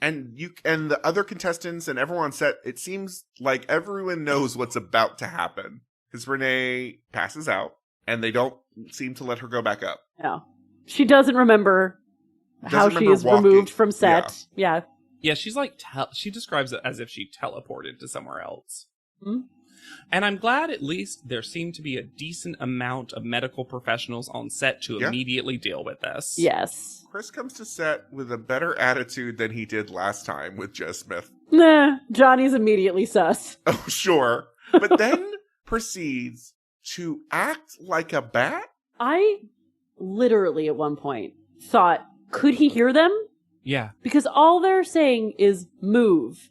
B: And the other contestants and everyone on set, it seems like everyone knows what's about to happen. Because Renee passes out, and they don't seem to let her go back up.
C: No. She doesn't remember how she is removed from set. Yeah.
A: Yeah, she's like, she describes it as if she teleported to somewhere else.
C: Mm-hmm.
A: And I'm glad at least there seemed to be a decent amount of medical professionals on set to immediately deal with this.
C: Yes.
B: Chris comes to set with a better attitude than he did last time with Jess Smith.
C: Nah, Johnny's immediately sus.
B: Oh, sure. But then proceeds to act like a bat.
C: I literally at one point thought, could he hear them?
A: Yeah.
C: Because all they're saying is move.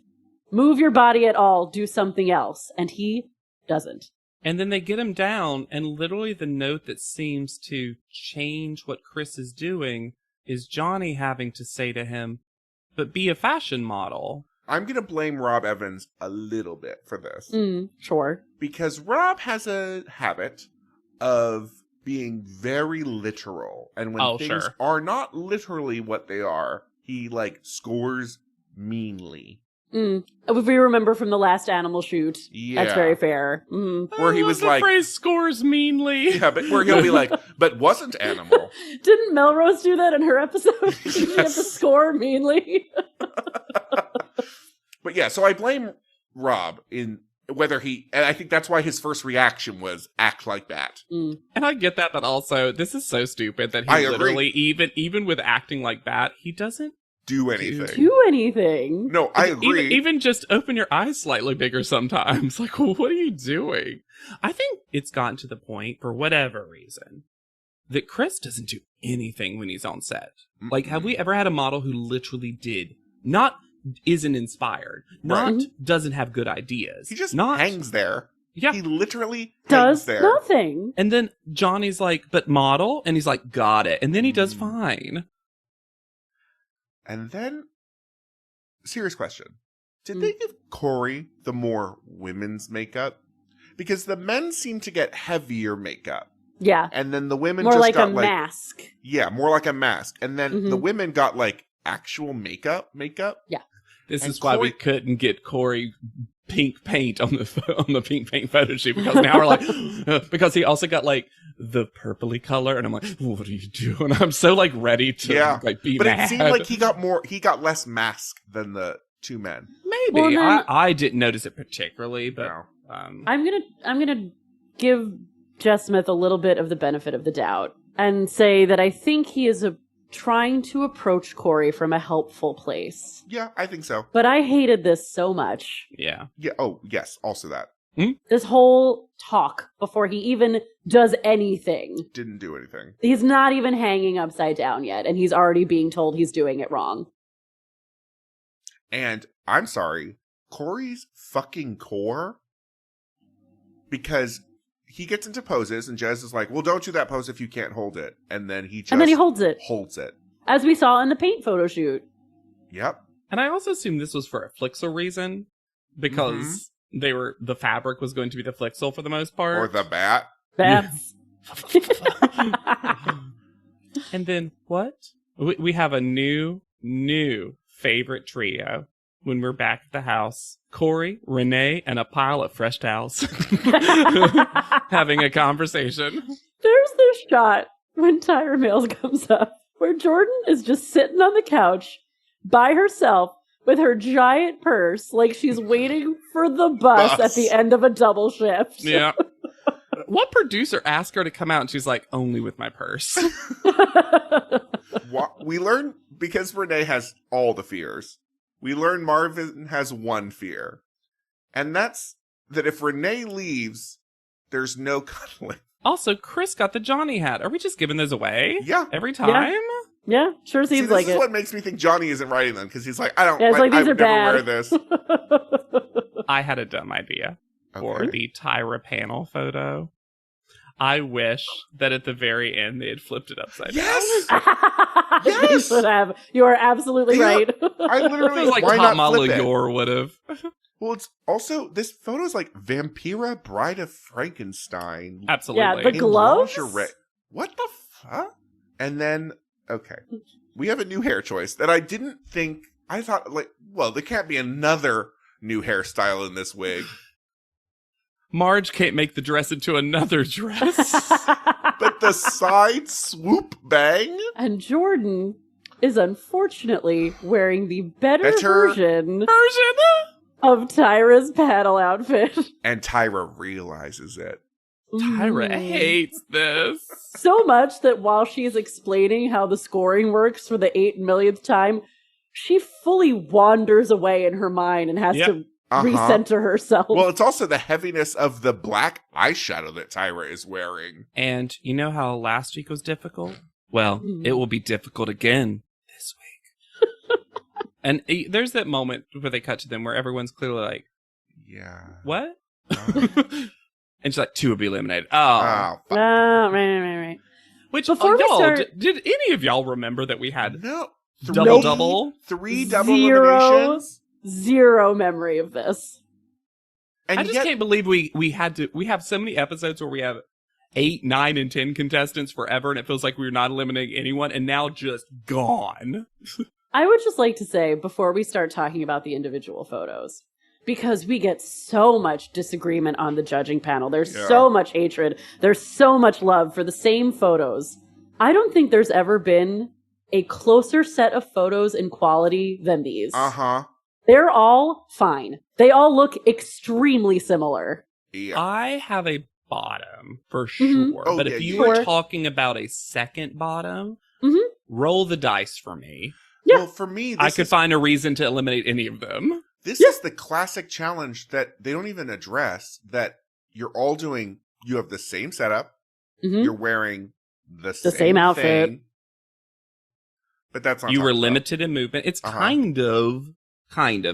C: Move your body at all, do something else. And he doesn't.
A: And then they get him down, and literally the note that seems to change what Chris is doing is Johnny having to say to him, but be a fashion model.
B: I'm going to blame Rob Evans a little bit for this.
C: Sure.
B: Because Rob has a habit of being very literal. And when things are not literally what they are, he, like, scores meanly.
C: If we remember from the last animal shoot, that's very fair.
B: Where he was like,
A: the phrase scores meanly.
B: Yeah, but where he'll be like, but wasn't animal.
C: Didn't Melrose do that in her episode? She had to score meanly.
B: But yeah, so I blame Rob in whether and I think that's why his first reaction was act like that.
A: And I get that, but also this is so stupid that he literally, even with acting like that, he doesn't
B: do anything.
C: Do anything.
B: No, I agree.
A: Even just open your eyes slightly bigger sometimes. Like, well, what are you doing? I think it's gotten to the point, for whatever reason, that Chris doesn't do anything when he's on set. Like, have we ever had a model who literally isn't inspired, doesn't have good ideas?
B: He just hangs there.
A: Yeah.
B: He literally
C: does
B: hangs there.
C: Nothing.
A: And then Johnny's like, but model? And he's like, got it. And then he does fine.
B: And then, serious question. Did they give Corey the more women's makeup? Because the men seem to get heavier makeup.
C: Yeah.
B: And then the women
C: more
B: just
C: like
B: got
C: a mask.
B: Yeah, more like a mask. And then the women got like actual makeup.
C: Yeah.
A: This is why we couldn't get Corey pink paint on the pink paint photo shoot, because now we're like, because he also got like the purpley color, and I'm like, what are you doing? I'm so like ready to like be
B: but
A: mad.
B: It seemed like he got less mask than the two men.
A: Maybe. Well, then, I didn't notice it particularly, but
B: no.
C: I'm gonna give Jess Smith a little bit of the benefit of the doubt and say that I think he is trying to approach Corey from a helpful place.
B: Yeah, I think so.
C: But I hated this so much.
A: Yeah.
B: Yeah. Oh, yes. Also that.
C: This whole talk before he even does anything.
B: Didn't do anything.
C: He's not even hanging upside down yet, and he's already being told he's doing it wrong.
B: And I'm sorry, Corey's fucking core, because he gets into poses and Jez is like, well, don't do that pose if you can't hold it. And then he
C: holds it.
B: Holds it.
C: As we saw in the paint photo shoot.
B: Yep.
A: And I also assume this was for a flixel reason, because the fabric was going to be the flixel for the most part.
B: Or the bat.
C: Bats.
A: And then what? We have a new favorite trio when we're back at the house. Corey, Renee, and a pile of fresh towels having a conversation.
C: There's this shot when Tyra Mills comes up where Jordan is just sitting on the couch by herself with her giant purse, like she's waiting for the bus at the end of a double shift.
A: Yeah. What producer asked her to come out and she's like, only with my purse?
B: We learn, because Renee has all the fears, we learn Marvin has one fear. And that's that if Renee leaves, there's no cuddling.
A: Also, Chris got the Johnny hat. Are we just giving those away?
B: Yeah.
A: Every time?
C: Yeah, sure seems like it.
B: This is what makes me think Johnny isn't writing them, because he's like, I
C: would never
B: wear this.
A: I had a dumb idea for the Tyra panel photo. I wish that at the very end they had flipped it upside down.
B: Yes!
C: You are absolutely right.
B: I literally
A: was like
B: why
A: Top
B: not flip it?
A: Malheur would have.
B: Well, it's also, this photo is like Vampira Bride of Frankenstein.
A: Absolutely.
C: Yeah, the gloves?
B: What the fuck? And then, okay, we have a new hair choice that I didn't think, I thought, like, well, there can't be another new hairstyle in this wig.
A: Marge can't make the dress into another dress.
B: But the side swoop bang?
C: And Jordan is unfortunately wearing the better version of Tyra's paddle outfit.
B: And Tyra realizes it.
A: Tyra hates this.
C: So much that while she's explaining how the scoring works for the 8 millionth time, she fully wanders away in her mind and has to recenter herself.
B: Well, it's also the heaviness of the black eyeshadow that Tyra is wearing.
A: And you know how last week was difficult? Well, it will be difficult again this week. And there's that moment where they cut to them where everyone's clearly like,
B: yeah.
A: What? And she's like, 2 will be eliminated.
B: Oh, fuck.
C: Right.
A: Which,
C: Before we
A: y'all,
C: start-
A: did any of y'all remember that we had
B: No.
A: double?
B: 3 double eliminations?
C: Zero memory of this.
B: And
A: I just can't believe we have so many episodes where we have 8, 9, and 10 contestants forever, and it feels like we're not eliminating anyone, and now just gone.
C: I would just like to say, before we start talking about the individual photos, because we get so much disagreement on the judging panel, there's so much hatred, there's so much love for the same photos. I don't think there's ever been a closer set of photos in quality than these. They're all fine. They all look extremely similar.
B: Yeah.
A: I have a bottom for sure,
B: Oh,
A: but
B: yeah,
A: if you
B: you
A: were
C: sure.
A: talking about a second bottom, roll the dice for me.
C: Yeah.
B: Well, for me,
A: I could find a reason to eliminate any of them.
B: This is the classic challenge that they don't even address, that you're all doing, you have the same setup, you're wearing the
C: same outfit.
B: thing, but that's not
A: You were
B: talked about.
A: limited in movement. It's kind of,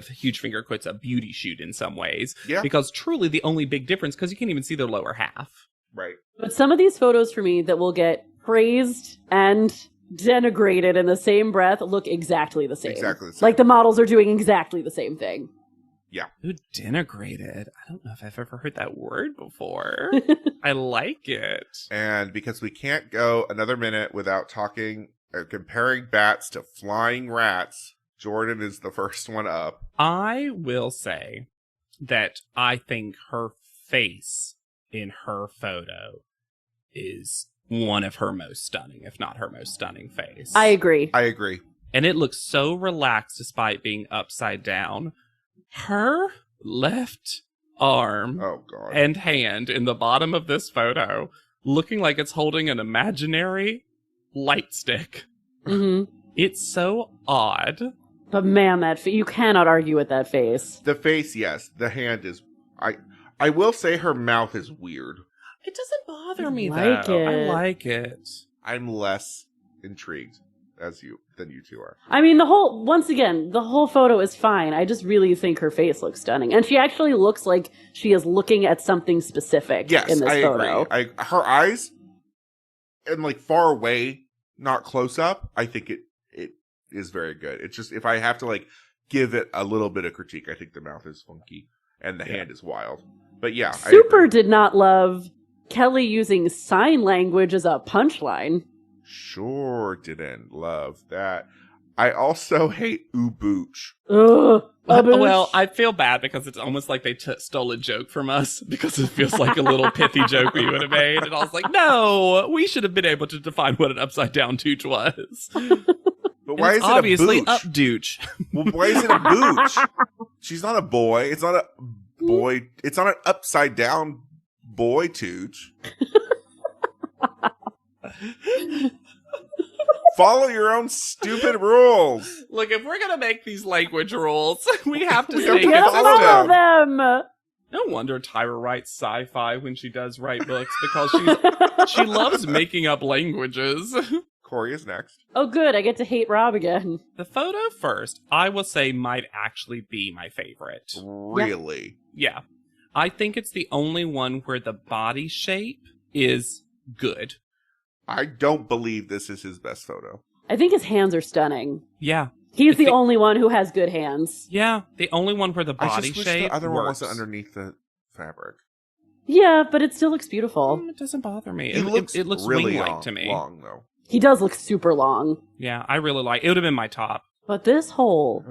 A: huge finger quotes, a beauty shoot in some ways.
B: Yeah.
A: Because truly the only big difference, because you can't even see their lower half.
B: Right.
C: But some of these photos for me that will get praised and denigrated in the same breath look exactly the same.
B: Exactly the same.
C: Like the models are doing exactly the same thing.
B: Yeah.
A: Ooh, denigrated. I don't know if I've ever heard that word before. I like it.
B: And because we can't go another minute without talking, comparing bats to flying rats, Jordan is the first one up.
A: I will say that I think her face in her photo is one of her most stunning, if not her most stunning face.
C: I agree.
A: And it looks so relaxed despite being upside down. Her left arm and hand in the bottom of this photo looking like it's holding an imaginary light stick. It's so odd.
C: But man, you cannot argue with that face.
B: The face, yes. The hand is... I will say her mouth is weird.
A: It doesn't bother me,
C: like
A: though. I
C: it.
A: like it.
B: I'm less intrigued than you two are.
C: I mean, the whole photo is fine. I just really think her face looks stunning. And she actually looks like she is looking at something specific in this photo.
B: Agree. Her eyes, and like far away, not close up, I think it is very good. It's just, if I have to like give it a little bit of critique, I think the mouth is funky and the hand is wild. But yeah.
C: Super did not love Kelly using sign language as a punchline.
B: Sure didn't love that. I also hate Ubooch.
A: Well, I feel bad because it's almost like they stole a joke from us, because it feels like a little pithy joke we would have made. And I was like, no, we should have been able to define what an upside down tooch was.
B: But why is it
A: obviously
B: a booch?
A: up douche?
B: Well, why is it a booch? She's not a boy. It's not a boy. It's not an upside down boy tooch. Follow your own stupid rules.
A: Look, if we're going to make these language rules, we have to
B: We
A: say
B: have to follow
C: them.
A: No wonder Tyra writes sci-fi when she does write books, because she loves making up languages.
B: Corey is next.
C: Oh, good. I get to hate Rob again.
A: The photo first, I will say, might actually be my favorite.
B: Really?
A: Yeah. I think it's the only one where the body shape is good.
B: I don't believe this is his best photo.
C: I think his hands are stunning.
A: Yeah.
C: He's the only one who has good hands.
A: Yeah, the only one where the
B: I
A: body
B: just wish
A: shape
B: the other one
A: works.
B: wasn't underneath the fabric.
C: Yeah, but it still looks beautiful.
A: It doesn't bother me.
B: It looks really
A: wing-like to me.
B: long, though.
C: He does look super long.
A: Yeah, I really like it. It would have been my top.
C: But this whole,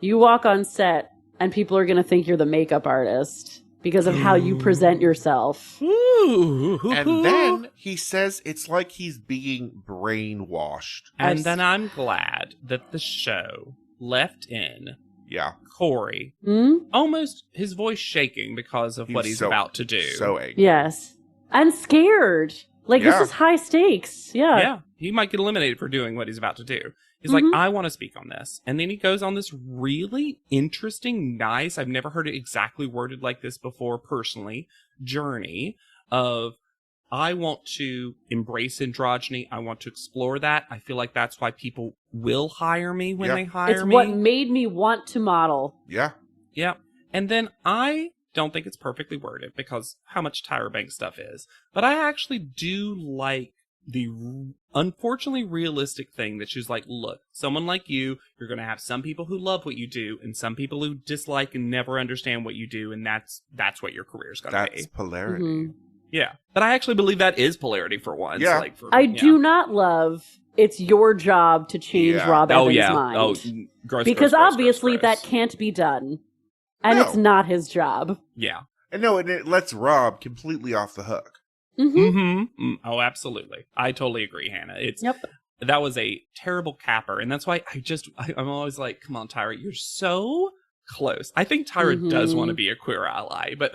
C: you walk on set and people are going to think you're the makeup artist because of how you present yourself.
A: Ooh.
B: And then he says it's like he's being brainwashed.
A: And then I'm glad that the show left in Corey, almost his voice shaking because of what he's about to do.
B: So angry.
C: Yes. And scared. Like, this is high stakes. Yeah.
A: Yeah. He might get eliminated for doing what he's about to do. He's like, I want to speak on this. And then he goes on this really interesting, nice, I've never heard it exactly worded like this before personally, journey of, I want to embrace androgyny. I want to explore that. I feel like that's why people will hire me when they hire me.
C: It's what made me want to model.
B: Yeah.
A: Yeah. And then I don't think it's perfectly worded because how much Tyra Banks stuff is. But I actually do like the unfortunately realistic thing that she's like, look, someone like you're going to have some people who love what you do and some people who dislike and never understand what you do. And that's what your career's going to be.
B: That's polarity.
C: Mm-hmm.
A: Yeah. But I actually believe that is polarity for once.
B: Yeah.
A: Like
C: I do not love it's your job to change Rob Evans' mind.
A: Oh, gross,
C: because
A: gross,
C: obviously
A: gross.
C: that can't be done. And
B: No.
C: it's not his job.
A: Yeah.
B: And no, and it lets Rob completely off the hook.
A: Oh, absolutely. I totally agree, Hannah.
C: Yep.
A: That was a terrible capper. And that's why I'm always like, come on, Tyra, you're so close. I think Tyra does want to be a queer ally, but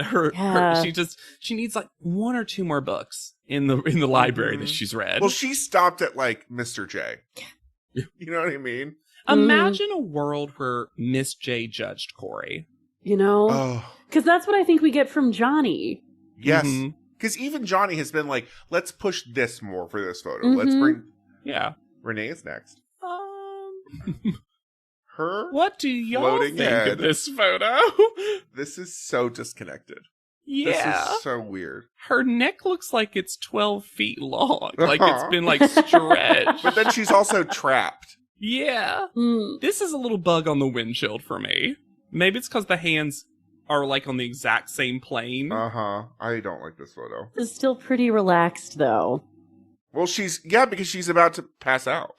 A: she needs like one or two more books in the library that she's read.
B: Well, she stopped at like Mr. J. You know what I mean?
A: Imagine a world where Miss J judged Corey.
C: You know? Because that's what I think we get from Johnny.
B: Yes. Because even Johnny has been like, let's push this more for this photo. Let's bring...
A: Yeah.
B: Renee is next. Her
A: What do y'all think of this photo?
B: This is so disconnected.
A: Yeah.
B: This is so weird.
A: Her neck looks like it's 12 feet long. Like it's been like stretched.
B: But then she's also trapped.
A: Yeah. This is a little bug on the windshield for me. Maybe it's because the hands are like on the exact same plane.
B: I don't like this photo.
C: It's still pretty relaxed though.
B: Well, because she's about to pass out.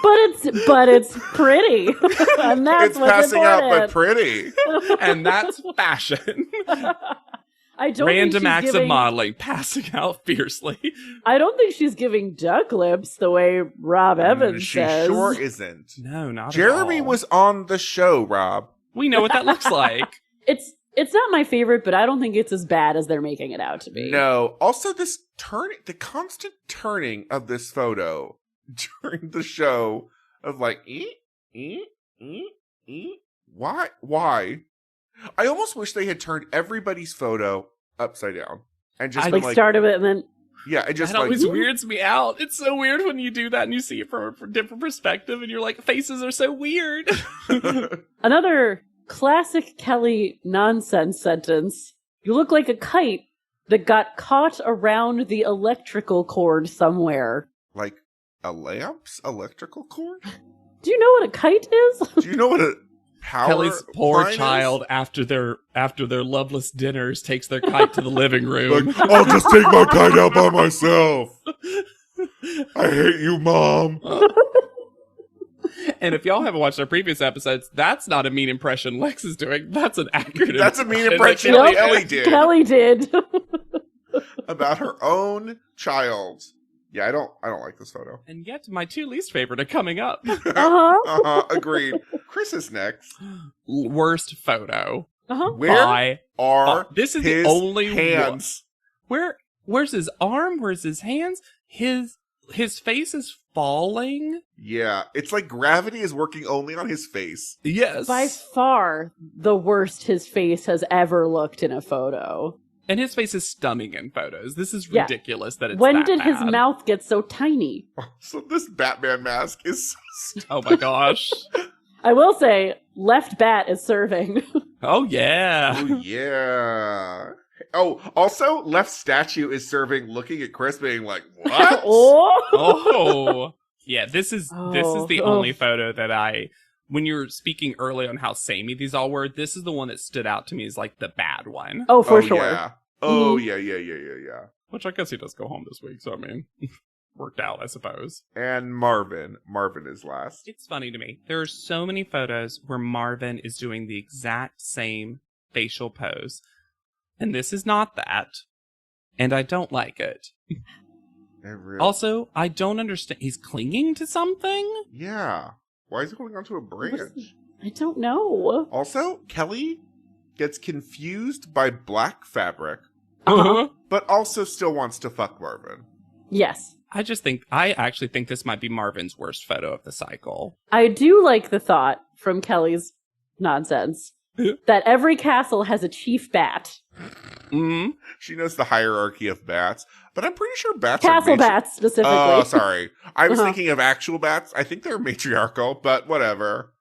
C: But it's pretty. And that's
B: it's
C: what's
B: passing
C: important.
B: out, but pretty.
A: And that's fashion.
C: I don't
A: Random
C: think
A: acts of modeling, passing out fiercely.
C: I don't think she's giving duck lips the way Rob Evans
B: she
C: says.
B: sure isn't.
A: No, not
B: Jeremy
A: at all.
B: was on the show, Rob.
A: We know what that looks like.
C: It's not my favorite, but I don't think it's as bad as they're making it out to be.
B: No. Also, the constant turning of this photo during the show of like, why? I almost wish they had turned everybody's photo upside down and just been
C: started it and then.
B: Yeah, it just
A: that always weirds me out. It's so weird when you do that and you see it from a different perspective, and you're like, faces are so weird.
C: Another classic Kelly nonsense sentence. You look like a kite that got caught around the electrical cord somewhere.
B: Like a lamp's electrical cord?
C: Do you know what a kite is?
B: Do you know what a power
A: Kelly's poor
B: line
A: child
B: is?
A: after their loveless dinners takes their kite to the living room.
B: Like, I'll just take my kite out by myself. I hate you, Mom.
A: And if y'all haven't watched our previous episodes, that's not a mean impression Lex is doing. That's an accurate
B: That's a mean
A: impression
B: impression
A: that
B: Kelly did.
C: Kelly did.
B: About her own child. Yeah, I don't like this photo.
A: And yet, my two least favorite are coming up.
B: Agreed. Chris is next.
A: Worst photo.
B: Where are
A: this is
B: his
A: the only
B: hands?
A: Where's his arm? Where's his hands? His face is falling.
B: Yeah, it's like gravity is working only on his face.
A: Yes.
C: By far the worst his face has ever looked in a photo.
A: And his face is stunning in photos. This is ridiculous that it's
C: When
A: that
C: did his
A: bad.
C: mouth get so tiny?
B: So this Batman mask is so
A: Oh my gosh.
C: I will say, left bat is serving.
A: Oh yeah.
B: Oh, yeah. Oh, also, left statue is serving, looking at Chris, being like, "What?"
A: Oh. Yeah, this is the only photo that when you were speaking early on how samey these all were, this is the one that stood out to me as like the bad one.
C: Oh, for sure.
B: Yeah. Oh, yeah.
A: Which I guess he does go home this week, so I mean, worked out, I suppose.
B: And Marvin is last.
A: It's funny to me. There are so many photos where Marvin is doing the exact same facial pose. And this is not that. And I don't like it. Also, I don't understand. He's clinging to something?
B: Yeah. Why is he holding onto a branch?
C: I don't know.
B: Also, Kelly gets confused by black fabric,
A: Uh-huh.
B: but also still wants to fuck Marvin.
C: Yes.
A: I actually think this might be Marvin's worst photo of the cycle.
C: I do like the thought from Kelly's nonsense that every castle has a chief bat.
A: Mm-hmm.
B: She knows the hierarchy of bats, but I'm pretty sure bats
C: Castle
B: are
C: bats, specifically.
B: Oh, sorry. I was
C: Uh-huh.
B: thinking of actual bats. I think they're matriarchal, but whatever.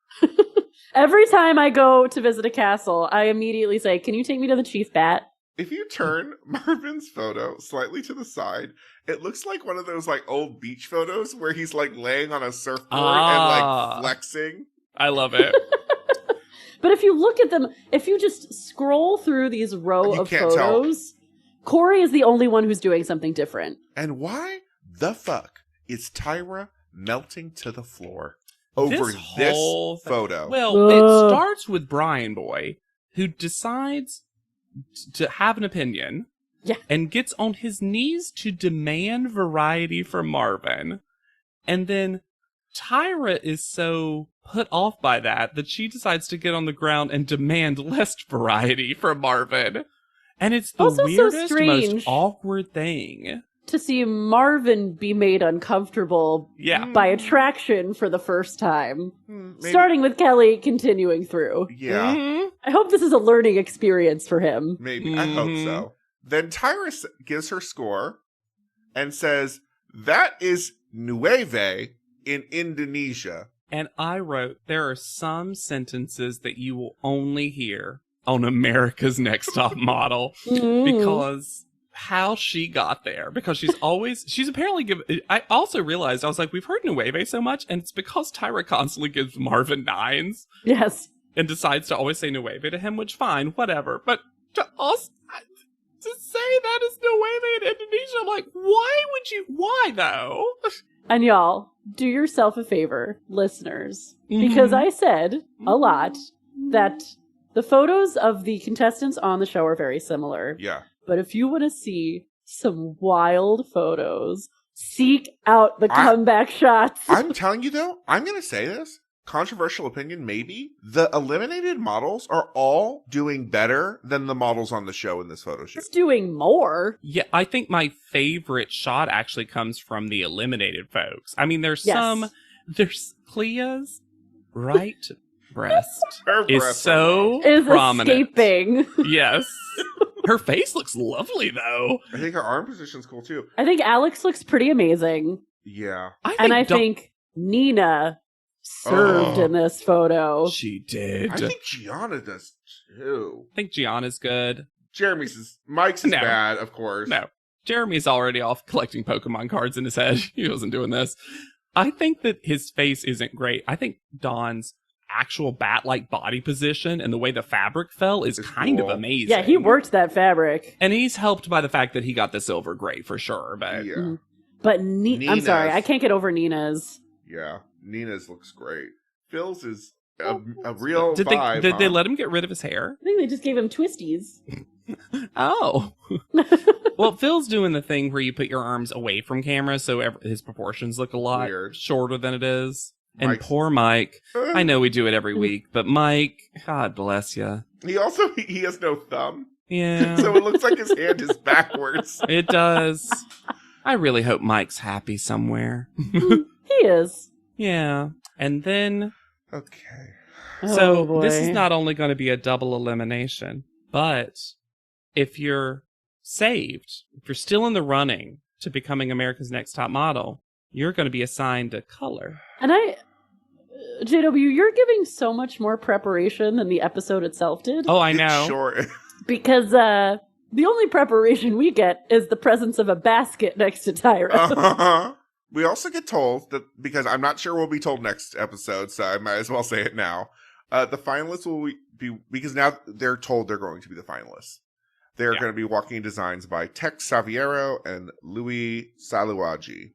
C: Every time I go to visit a castle, I immediately say, can you take me to the chief bat?
B: If you turn Marvin's photo slightly to the side, it looks like one of those like old beach photos where he's like laying on a surfboard and like flexing.
A: I love it.
C: But if you look at them, if you just scroll through these row
B: You
C: of
B: can't
C: photos, Corey is the only one who's doing something different.
B: And why the fuck is Tyra melting to the floor over this
A: whole
B: photo?
A: Well, it starts with Brian Boy, who decides to have an opinion.
C: Yeah.
A: And gets on his knees to demand variety from Marvin. And then Tyra is so put off by that she decides to get on the ground and demand less variety from Marvin. And it's the
C: Also so
A: weirdest,
C: strange.
A: most awkward thing.
C: To see Marvin be made uncomfortable by attraction for the first time.
B: Maybe.
C: Starting with Kelly, continuing through.
B: Yeah.
A: Mm-hmm.
C: I hope this is a learning experience for him.
B: Maybe. I hope so. Then Tyra gives her score and says, that is nueve in Indonesia.
A: And I wrote, there are some sentences that you will only hear on America's Next Top Model because how she got there. Because she's apparently given, I also realized, I was like, we've heard Nueve so much, and it's because Tyra constantly gives Marvin 9s.
C: Yes.
A: And decides to always say Nueve to him, which fine, whatever. But to us, to say that is Nueve in Indonesia, I'm like, why though?
C: And y'all, do yourself a favor, listeners, because I said a lot that the photos of the contestants on the show are very similar.
B: Yeah.
C: But if you want to see some wild photos, seek out the comeback shots.
B: I'm telling you though, I'm going to say this. Controversial opinion, maybe. The eliminated models are all doing better than the models on the show in this photo shoot.
C: It's doing more.
A: Yeah, I think my favorite shot actually comes from the eliminated folks. I mean, there's Clea's right breast is so prominent.
C: Escaping.
A: Yes. Her face looks lovely, though.
B: I think her arm position's cool, too.
C: I think Alex looks pretty amazing.
B: Yeah.
C: I think Nina served in this photo.
A: She did.
B: I think Gianna does, too.
A: I think Gianna's good.
B: Mike's is bad, of course.
A: No. Jeremy's already off collecting Pokemon cards in his head. He wasn't doing this. I think that his face isn't great. I think Dawn's actual bat-like body position and the way the fabric fell is kind of amazing.
C: Yeah, he worked that fabric.
A: And he's helped by the fact that he got the silver gray for sure. But
C: But I'm sorry, I can't get over Nina's.
B: Yeah, Nina's looks great. Phil's is a real
A: did
B: vibe.
A: Did they let him get rid of his hair?
C: I think they just gave him twisties.
A: Oh. Well, Phil's doing the thing where you put your arms away from camera so his proportions look a lot shorter than it is. And poor Mike. I know we do it every week, but Mike, God bless you.
B: He has no thumb.
A: Yeah.
B: So it looks like his hand is backwards.
A: It does. I really hope Mike's happy somewhere.
C: He is.
A: Yeah. And then...
B: Okay.
A: So this is not only going to be a double elimination, but if you're saved, if you're still in the running to becoming America's Next Top Model, you're going to be assigned a color.
C: And JW, you're giving so much more preparation than the episode itself did.
A: Oh, I know.
B: Sure.
C: Because the only preparation we get is the presence of a basket next to Tyra.
B: We also get told that, because I'm not sure we'll be told next episode, so I might as well say it now. The finalists will be, because now they're told they're going to be the finalists. They're going to be walking designs by Tex Saviero and Louis Saluagi.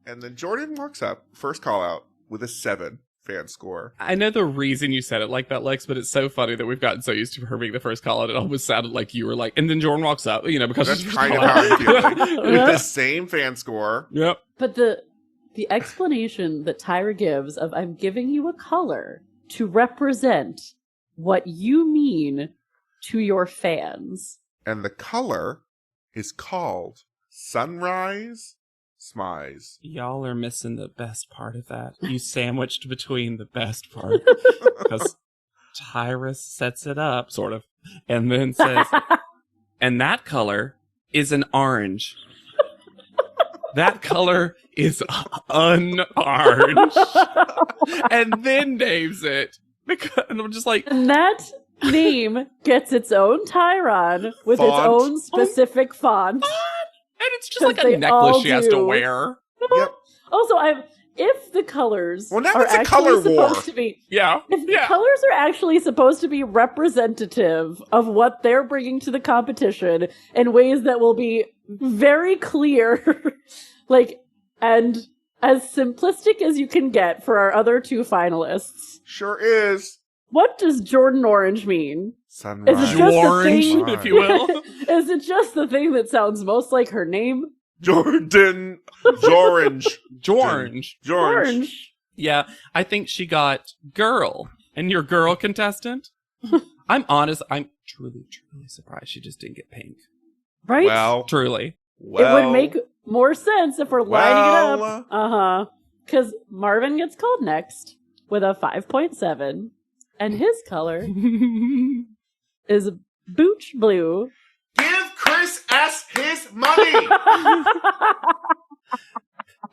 B: And then Jordan walks up, first call out, with a 7 fan score.
A: I know the reason you said it like that, Lex, but it's so funny that we've gotten so used to her being the first call out. It almost sounded like you were like, and then Jordan walks up, because
B: that's kind of how I'm feeling. With the same fan score.
A: Yep.
C: But the explanation that Tyra gives of I'm giving you a color to represent what you mean to your fans.
B: And the color is called Sunrise Smize.
A: Y'all are missing the best part of that. You sandwiched between the best part. Because Tyrus sets it up, sort of, and then says, and that color is an orange. That color is un-orange. And then names it. And I'm just like...
C: And that name gets its own Tyron with its
B: Font.
C: own specific font.
A: And it's just
C: 'Cause
A: like a
C: they
A: necklace
C: all
A: she has to
C: do.
A: wear.
B: Yep.
C: Also, if the colors
B: Well, now
C: are
B: it's a
C: actually
B: color war.
C: supposed to be...
A: Yeah.
C: If the colors are actually supposed to be representative of what they're bringing to the competition in ways that will be very clear, like, and as simplistic as you can get for our other two finalists,
B: Sure is.
C: what does Jordan Orange mean?
B: Sunrise.
C: Is it just the
A: Orange,
C: thing,
A: if you will.
C: Is it just the thing that sounds most like her name?
B: Jordan. Jorange.
A: George.
C: Orange.
A: Yeah, I think she got girl. And your girl contestant? I'm honest, I'm truly surprised she just didn't get pink.
C: Right?
B: Well,
A: Truly.
C: It would make more sense if we're lining it
B: well,
C: up. Uh-huh. Because Marvin gets called next with a 5.7, and his color is booch blue.
B: give Chris S. his money.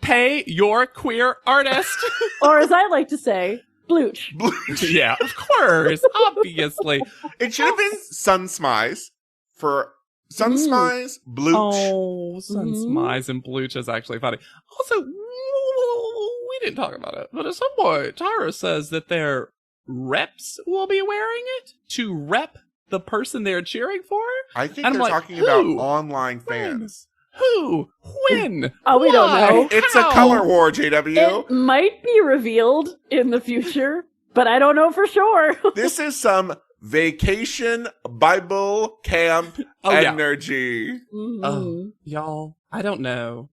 A: Pay your queer artist.
C: Or as I like to say, blooch.
A: Yeah, of course. Obviously.
B: It should have been Sun Smize for Sun Smize, Blooch.
A: Oh, Sun Smize and Blooch is actually funny. Also, we didn't talk about it, but at some point, Tara says that their reps will be wearing it to rep the person they're cheering for.
B: I think
A: And I'm
B: they're
A: like,
B: talking about
A: who?
B: online fans.
A: Who? When?
C: Oh, we don't
A: Why?
C: know.
B: It's
A: How?
B: a color war, JW.
C: It might be revealed in the future, but I don't know for sure.
B: This is some vacation Bible camp
A: Oh, yeah.
B: energy.
A: Oh, y'all, I don't know.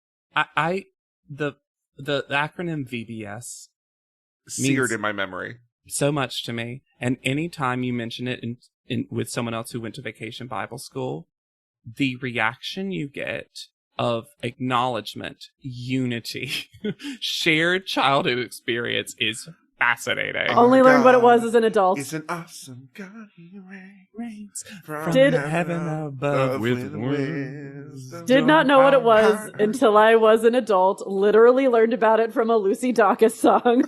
A: The acronym VBS
B: Seared in my memory.
A: so much to me, and anytime you mention it in with someone else who went to vacation Bible school, the reaction you get of acknowledgement, unity, shared childhood experience is fascinating.
C: Only learned what it
B: God
C: was as an adult.
B: It's an awesome God he reigns from
C: Did-
A: heaven above with
B: wisdom.
C: Did not know what it was until I was an adult. Literally learned about it from a Lucy Dacus song.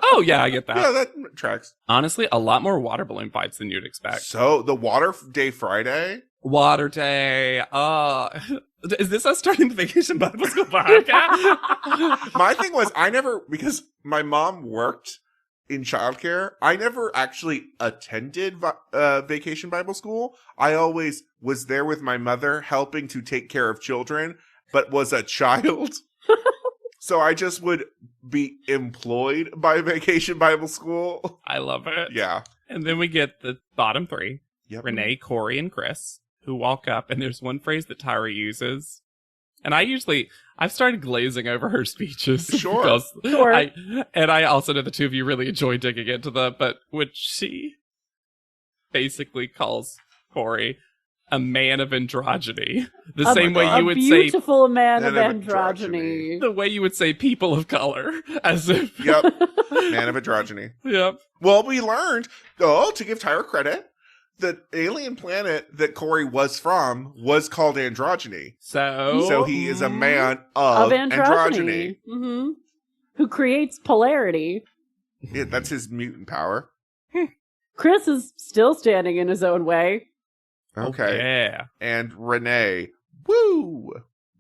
A: Oh yeah, I get that.
B: Yeah, that tracks.
A: Honestly, a lot more water balloon fights than you'd expect.
B: So the Water Day Friday.
A: Water Day. Is this us starting the Vacation Bible School podcast?
B: My thing was, because my mom worked in childcare, I never actually attended Vacation Bible School. I always was there with my mother helping to take care of children, but was a child. So I just would be employed by Vacation Bible School.
A: I love it.
B: Yeah.
A: And then we get the bottom three.
B: Yep.
A: Renee, Corey, and Chris, who walk up, and there's one phrase that Tyra uses. And I've started glazing over her speeches.
B: Sure.
A: Because
C: Sure.
A: I also know the two of you really enjoy digging into them, but when she basically calls Corey a man of androgyny, the same way
C: a
A: you would say,
C: beautiful man of
B: Man of
C: androgyny.
A: the way you would say people of color, as if,
B: Yep. Man of androgyny.
A: yep.
B: Well, we learned, to give Tyra credit, the alien planet that Corey was from was called Androgyny. So he is a man of androgyny.
C: Mm-hmm. Who creates polarity.
B: Yeah, that's his mutant power.
C: Chris is still standing in his own way.
B: Okay.
A: Yeah.
B: And Renee, woo!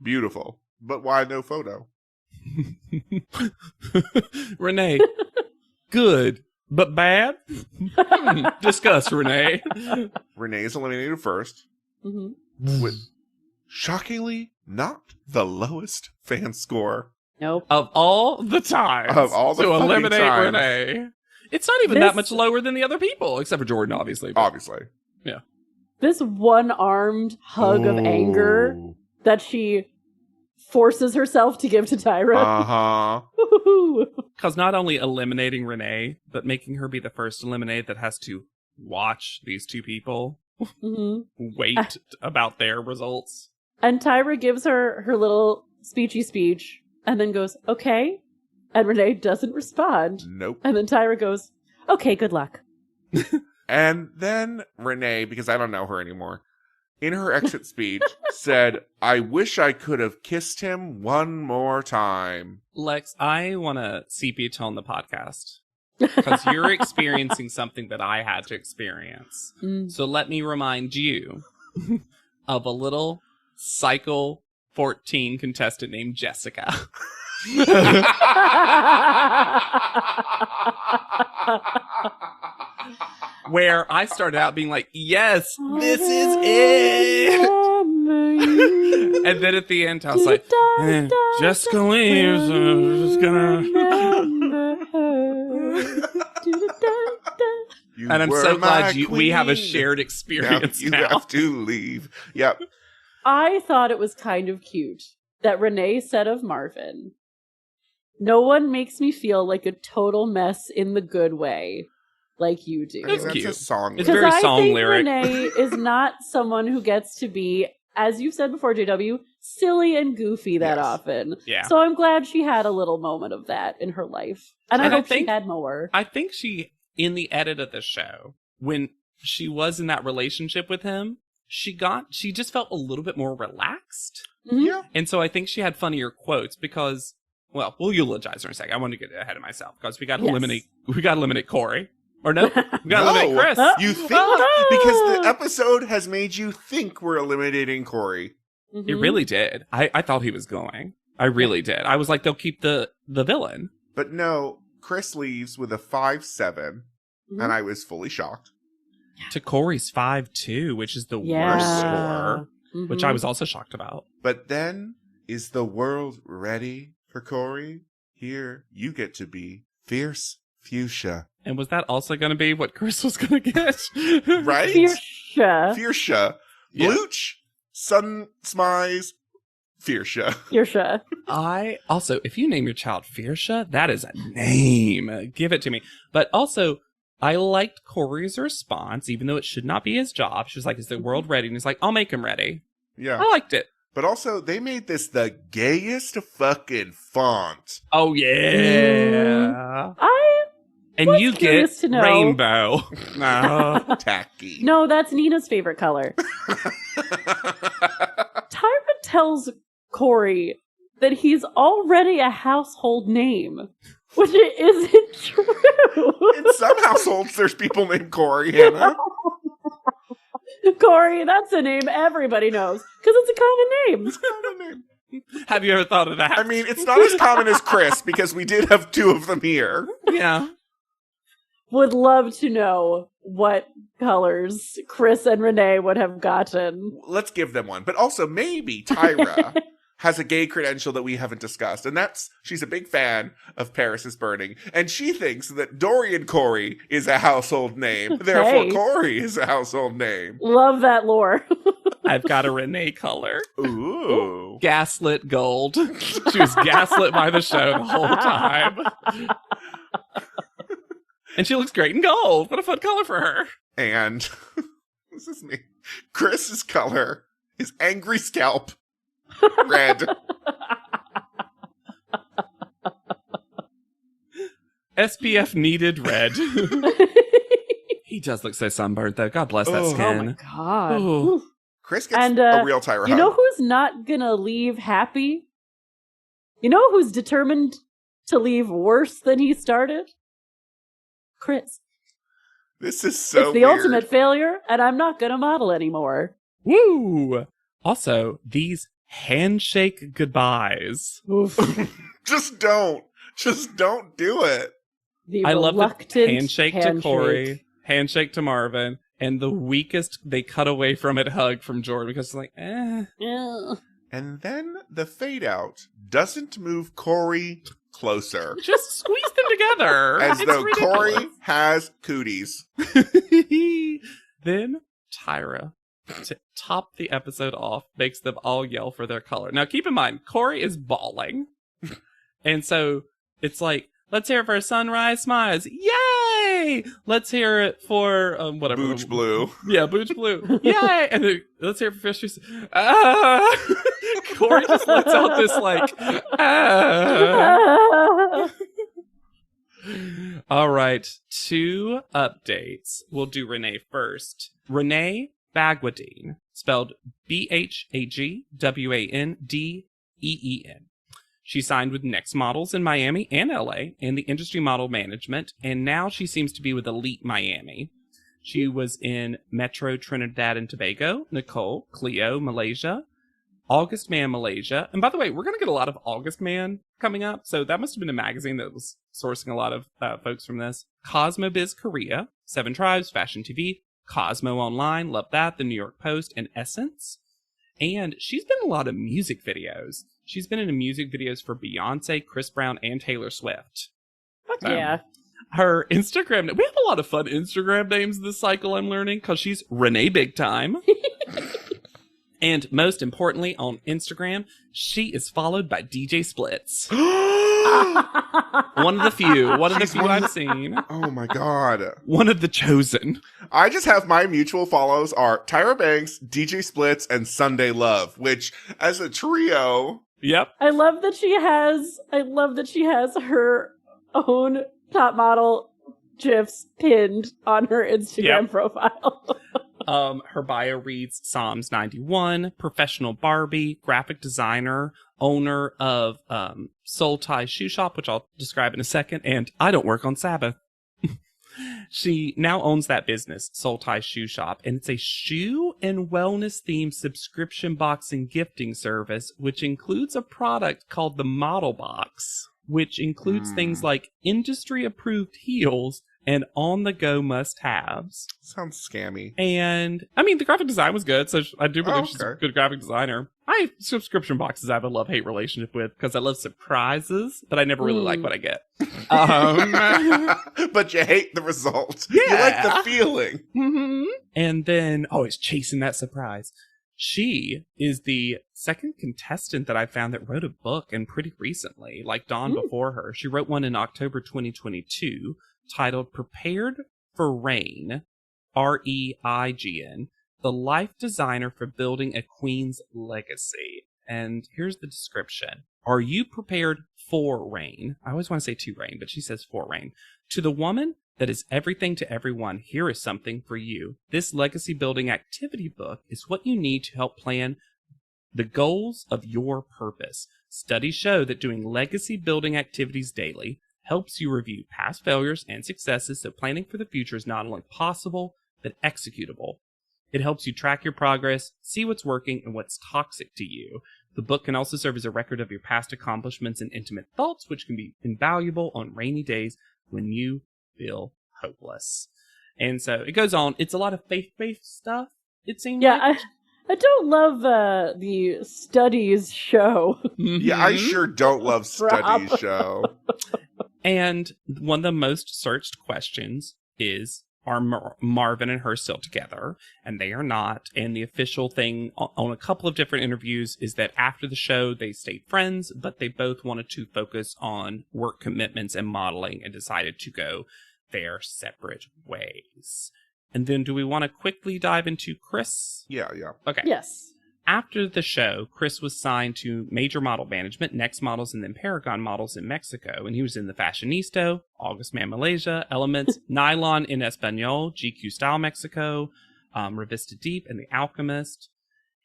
B: Beautiful. But why no photo?
A: Renee, good, but bad? Discuss, Renee.
B: Renee is eliminated first,
C: Mm-hmm.
B: with shockingly not the lowest fan score.
C: Nope.
A: Of all the times
B: Of all the
A: to
B: fucking
A: eliminate
B: times.
A: Renee. It's not even that much lower than the other people, except for Jordan, obviously. but-
B: Obviously.
A: Yeah.
C: This one-armed hug of anger that she forces herself to give to Tyra.
B: Uh-huh.
C: Woo-hoo.
A: Because not only eliminating Renee, but making her be the first eliminated that has to watch these two people
C: Mhm.
A: wait about their results.
C: And Tyra gives her little speechy speech, and then goes, okay. And Renee doesn't respond.
B: Nope.
C: And then Tyra goes, okay, good luck.
B: And then Renee, because I don't know her anymore, in her exit speech said, I wish I could have kissed him one more time.
A: Lex, I want to sepia tone the podcast because you're experiencing something that I had to experience. So let me remind you of a little cycle 14 contestant named Jessica. Where I started out being like, yes, this is it. And then at the end, I was like, Jessica leaves. I'm just gonna. And I'm so glad we have a shared experience now.
B: You have to leave. Yep.
C: I thought it was kind of cute that Renee said of Marvin, no one makes me feel like a total mess in the good way. Like you do.
A: That's
B: cute.
A: A
B: song.
A: It's very song
C: think
A: lyric.
C: Renee is not someone who gets to be, as you've said before, JW, silly and goofy that often.
A: Yeah.
C: So I'm glad she had a little moment of that in her life. And I hope she had more.
A: I think she, in the edit of the show, when she was in that relationship with him, she just felt a little bit more relaxed.
C: Mm-hmm.
B: Yeah.
A: And so I think she had funnier quotes because, well, we'll eulogize her in a second. I want to get ahead of myself because we got to eliminate Corey. Or no, we got to eliminate Chris.
B: You think because the episode has made you think we're eliminating Corey.
C: Mm-hmm.
A: It really did. I thought he was going. I really did. I was like, they'll keep the villain.
B: But no, Chris leaves with a 5-7,
C: Mm-hmm.
B: and I was fully shocked.
A: To Corey's 5-2, which is the worst score, which I was also shocked about.
B: But then, is the world ready for Corey? Here, you get to be Fierce Fuchsia.
A: And was that also going to be what Chris was going to get?
B: Right? Fuchsia. Blooch, Sun Smize, Fuchsia.
A: I also, if you name your child Fuchsia, that is a name. Give it to me. But also, I liked Corey's response, even though it should not be his job. She was like, is the world ready? And he's like, I'll make him ready.
B: Yeah.
A: I liked it.
B: But also, they made this the gayest fucking font.
A: Oh, yeah. And you get
C: to know.
A: rainbow.
B: Tacky.
C: No, that's Nina's favorite color. Tyra tells Corey that he's already a household name, which isn't true.
B: In some households, there's people named Corey, Hannah.
C: Corey, that's a name everybody knows, because it's a common name.
B: It's a common name.
A: Have you ever thought of that?
B: I mean, it's not as common as Chris, because we did have two of them here.
A: Yeah.
C: Would love to know what colors Chris and Renee would have gotten.
B: Let's give them one. But also, maybe Tyra has a gay credential that we haven't discussed. And she's a big fan of Paris is Burning. And she thinks that Dorian Corey is a household name. Therefore, Corey is a household name.
C: Love that lore.
A: I've got a Renee color.
B: Ooh.
A: Gaslit gold. She was gaslit by the show the whole time. And she looks great in gold. What a fun color for her.
B: And, this is me. Chris's color is Angry Scalp. Red.
A: SPF needed red. He does look so sunburned, though. God bless that skin.
C: Oh my god.
A: Ooh.
B: Chris gets a real Tyra
C: You know
B: hug.
C: who's not gonna leave happy? You know who's determined to leave worse than he started? Chris.
B: This is so
C: It's the
B: weird.
C: ultimate failure, and I'm not gonna model anymore.
A: Woo! Also, these handshake goodbyes.
B: Just don't do it.
C: The
A: I love the
C: reluctant
A: handshake to Corey, handshake to Marvin, and the weakest they cut away from it hug from Jordan because it's like,
C: Yeah.
B: And then the fade out doesn't move Corey closer.
A: Just squeeze them together.
B: As
A: It's
B: though
A: ridiculous.
B: Corey has cooties.
A: Then Tyra, to top the episode off, makes them all yell for their color. Now, keep in mind, Corey is bawling. And so it's like, Let's hear it for Sunrise Smiles. Yay! Let's hear it for whatever.
B: Booch Blue.
A: Yeah, Booch Blue. Yay! And then, let's hear it for Fisher's. Corey just lets out this like. All right, 2 updates. We'll do Renee first. Renee Bagwadeen, spelled Bagwandeen. She signed with Next Models in Miami and LA and the Industry Model Management, and now she seems to be with Elite Miami. She was in Metro Trinidad and Tobago, Nicole, Cleo, Malaysia, August Man, Malaysia. And by the way, we're going to get a lot of August Man coming up, so that must have been a magazine that was sourcing a lot of folks from this. Cosmo Biz Korea, 7 Tribes, Fashion TV, Cosmo Online, love that, the New York Post, and Essence. And she's been in a lot of music videos. She's been in music videos for Beyonce, Chris Brown, and Taylor Swift.
C: Fuck yeah.
A: Her Instagram, we have a lot of fun Instagram names this cycle, I'm learning, because she's Renee Big Time. And most importantly, on Instagram, she is followed by DJ Splits. One of the few I've seen.
B: Oh my God.
A: One of the chosen.
B: I just have my mutual follows are Tyra Banks, DJ Splits, and Sunday Love, which as a trio.
A: Yep.
C: I love that she has her own top model GIFs pinned on her Instagram profile.
A: Her bio reads Psalms 91, professional Barbie, graphic designer, owner of Soul Tie Shoe Shop, which I'll describe in a second, and I don't work on Sabbath. She now owns that business, Soul Tie Shoe Shop, and it's a shoe and wellness themed subscription box and gifting service, which includes a product called the Model Box, which includes things like industry approved heels and on-the-go must-haves.
B: Sounds scammy.
A: And, I mean, the graphic design was good, so I do believe she's a good graphic designer. I have subscription boxes I have a love-hate relationship with, because I love surprises, but I never really like what I get.
B: But you hate the result.
A: Yeah.
B: You like the feeling.
A: Mm-hmm. And then, always chasing that surprise. She is the second contestant that I found that wrote a book, and pretty recently, like Dawn before her. She wrote one in October 2022, titled Prepared for Reign, REIGN, The Life Designer for Building a Queen's Legacy. And here's the description. Are you prepared for reign? I always want to say to reign, but she says for reign. To the woman that is everything to everyone, here is something for you. This legacy building activity book is what you need to help plan the goals of your purpose. Studies show that doing legacy building activities daily helps you review past failures and successes, so planning for the future is not only possible, but executable. It helps you track your progress, see what's working, and what's toxic to you. The book can also serve as a record of your past accomplishments and intimate thoughts, which can be invaluable on rainy days when you feel hopeless. And so it goes on. It's a lot of faith-based stuff, it seems like.
C: I don't love the studies show.
B: Yeah, I sure don't love studies show.
A: And one of the most searched questions is, are Marvin and her still together? And they are not. And the official thing on a couple of different interviews is that after the show, they stayed friends, but they both wanted to focus on work commitments and modeling and decided to go their separate ways. And then do we want to quickly dive into Chris?
B: Yeah.
A: Okay.
C: Yes.
A: After the show, Chris was signed to Major Model Management, Next Models, and then Paragon Models in Mexico. And he was in the Fashionista, August Man Malaysia, Elements, Nylon in Espanol, GQ Style Mexico, Revista Deep, and The Alchemist.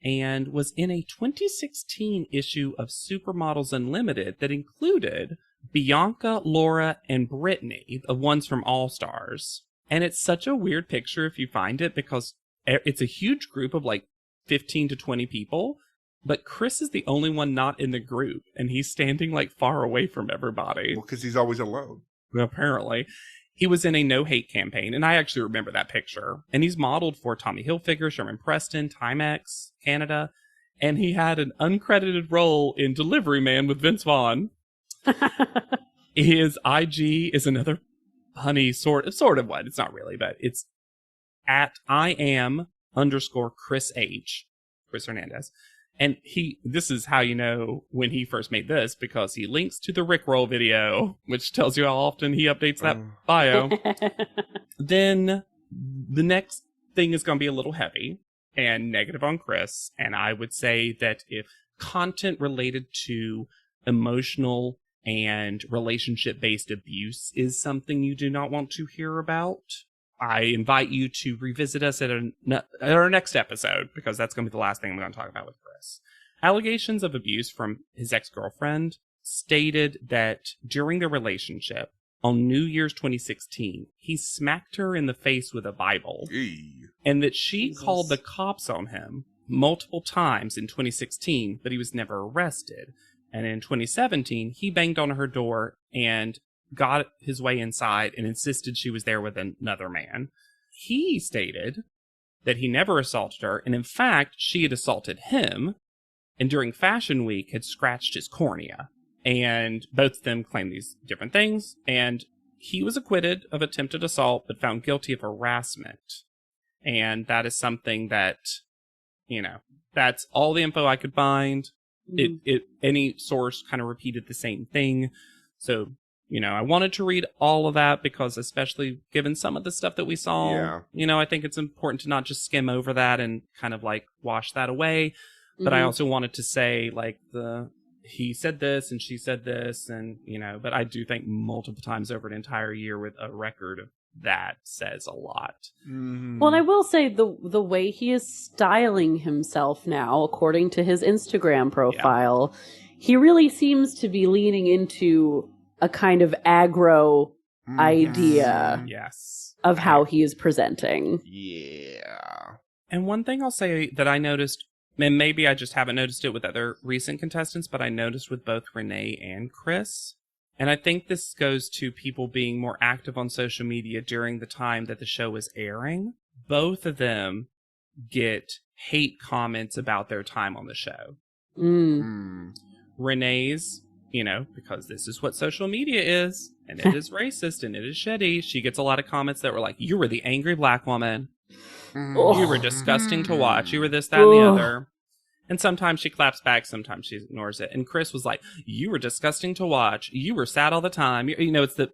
A: And was in a 2016 issue of Supermodels Unlimited that included Bianca, Laura, and Brittany, the ones from All Stars. And it's such a weird picture if you find it, because it's a huge group of like 15 to 20 people, but Chris is the only one not in the group, and he's standing like far away from everybody.
B: Well, because he's always alone.
A: Well, apparently. He was in a no-hate campaign, and I actually remember that picture. And he's modeled for Tommy Hilfiger, Sherman Preston, Timex, Canada, and he had an uncredited role in Delivery Man with Vince Vaughn. His IG is another funny sort of one. It's not really, but it's at @IAM_Chris H, Chris Hernandez. And this is how you know when he first made this, because he links to the Rickroll video, which tells you how often he updates that bio. Then the next thing is going to be a little heavy and negative on Chris. And I would say that if content related to emotional and relationship-based abuse is something you do not want to hear about, I invite you to revisit us at our next episode, because that's going to be the last thing I'm going to talk about with Chris. Allegations of abuse from his ex-girlfriend stated that during their relationship, on New Year's 2016, he smacked her in the face with a Bible, and that she called the cops on him multiple times in 2016, but he was never arrested. And in 2017, he banged on her door and got his way inside and insisted she was there with another man. He stated that he never assaulted her, and in fact, she had assaulted him, and during Fashion Week had scratched his cornea. And both of them claimed these different things, and he was acquitted of attempted assault, but found guilty of harassment. And that is something that, that's all the info I could find. Any source kind of repeated the same thing. So, I wanted to read all of that because, especially given some of the stuff that we saw, I think it's important to not just skim over that and kind of like wash that away. But I also wanted to say, like, he said this and she said this, and, but I do think multiple times over an entire year with a record of that says a lot.
C: Well, and I will say the way he is styling himself now, according to his Instagram profile, he really seems to be leaning into a kind of aggro idea of how he is presenting.
B: Yeah.
A: And one thing I'll say that I noticed, and maybe I just haven't noticed it with other recent contestants, but I noticed with both Renee and Chris, and I think this goes to people being more active on social media during the time that the show is airing. Both of them get hate comments about their time on the show. Renee's, because this is what social media is, and it is racist, and it is shitty. She gets a lot of comments that were like, you were the angry black woman. You were disgusting to watch. You were this, that, and the other. And sometimes she claps back, sometimes she ignores it. And Chris was like, you were disgusting to watch. You were sad all the time. It's the,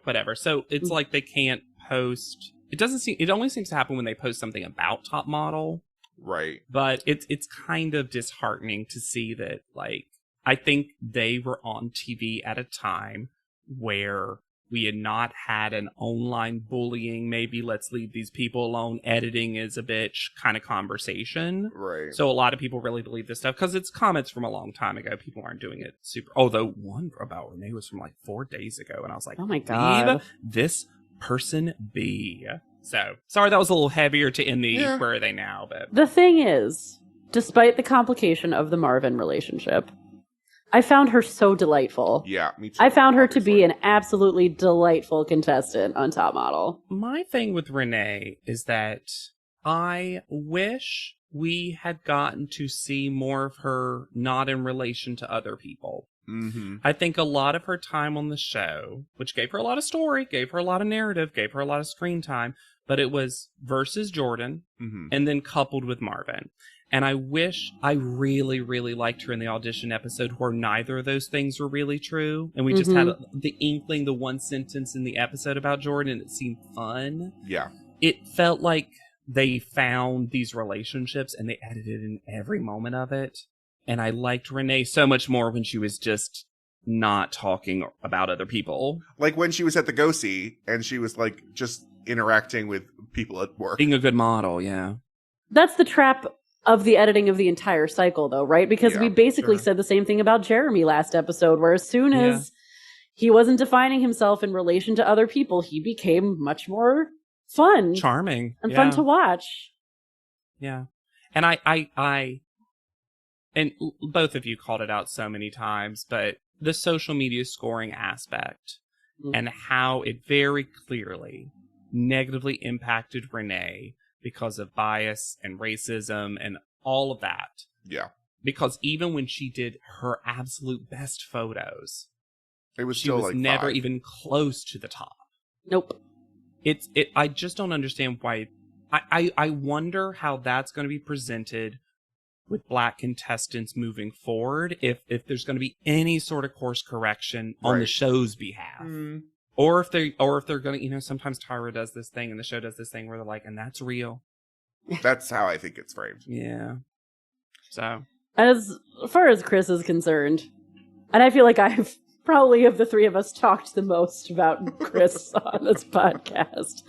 A: whatever. So it's like they can't post. It only seems to happen when they post something about Top Model.
B: Right.
A: But it's kind of disheartening to see that, like, I think they were on TV at a time where we had not had an online bullying, maybe let's leave these people alone, editing is a bitch kind of conversation.
B: Right.
A: So a lot of people really believe this stuff because it's comments from a long time ago. People aren't doing it super. Although one about Renee was from like 4 days ago, and I was like,
C: oh my God.
A: Leave this person be. So sorry that was a little heavier to end the where are they now, but
C: the thing is, despite the complication of the Marvin relationship, I found her so delightful.
B: Yeah, me too.
C: I found her to be an absolutely delightful contestant on Top Model.
A: My thing with Renee is that I wish we had gotten to see more of her not in relation to other people. I think a lot of her time on the show, which gave her a lot of story, gave her a lot of narrative, gave her a lot of screen time, but it was versus Jordan and then coupled with Marvin. And I wish I really, really liked her in the audition episode where neither of those things were really true. And we just had the inkling, the one sentence in the episode about Jordan, and it seemed fun.
B: Yeah.
A: It felt like they found these relationships and they edited in every moment of it. And I liked Renee so much more when she was just not talking about other people.
B: Like when she was at the Go-See and she was like just interacting with people at work.
A: Being a good model, yeah.
C: That's the trap of the editing of the entire cycle, though, right? Because we basically said the same thing about Jeremy last episode, where as soon as he wasn't defining himself in relation to other people, he became much more fun.
A: Charming.
C: And fun to watch.
A: Yeah. And I and both of you called it out so many times, but the social media scoring aspect and how it very clearly negatively impacted Renee because of bias and racism and all of that.
B: Yeah.
A: Because even when she did her absolute best photos,
B: it was
A: she
B: still
A: was
B: like
A: never
B: 5.
A: even close to the top.
C: Nope.
A: I just don't understand why. I wonder how that's going to be presented with Black contestants moving forward, if there's going to be any sort of course correction on the show's behalf. Or if they're going to, sometimes Tyra does this thing and the show does this thing where they're like, and that's real.
B: That's how I think it's framed.
A: Yeah. So.
C: As far as Chris is concerned, and I feel like I've probably of the three of us talked the most about Chris on this podcast.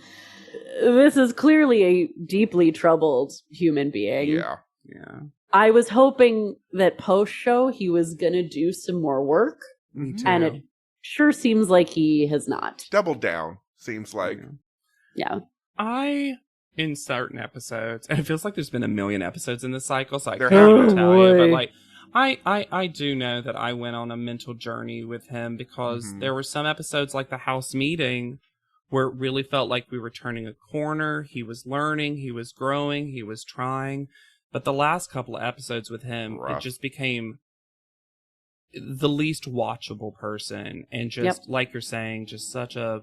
C: This is clearly a deeply troubled human being.
B: Yeah.
C: I was hoping that post-show he was going to do some more work.
A: Me too.
C: And it sure seems like he has not.
B: Doubled down, seems like.
C: Yeah.
A: In certain episodes, and it feels like there's been a million episodes in this cycle, so I
B: There
A: can't
B: have
A: tell
C: been.
A: you, but like, I do know that I went on a mental journey with him because there were some episodes like the house meeting where it really felt like we were turning a corner. He was learning, he was growing, he was trying. But the last couple of episodes with him, it just became the least watchable person. And just, like you're saying, just such a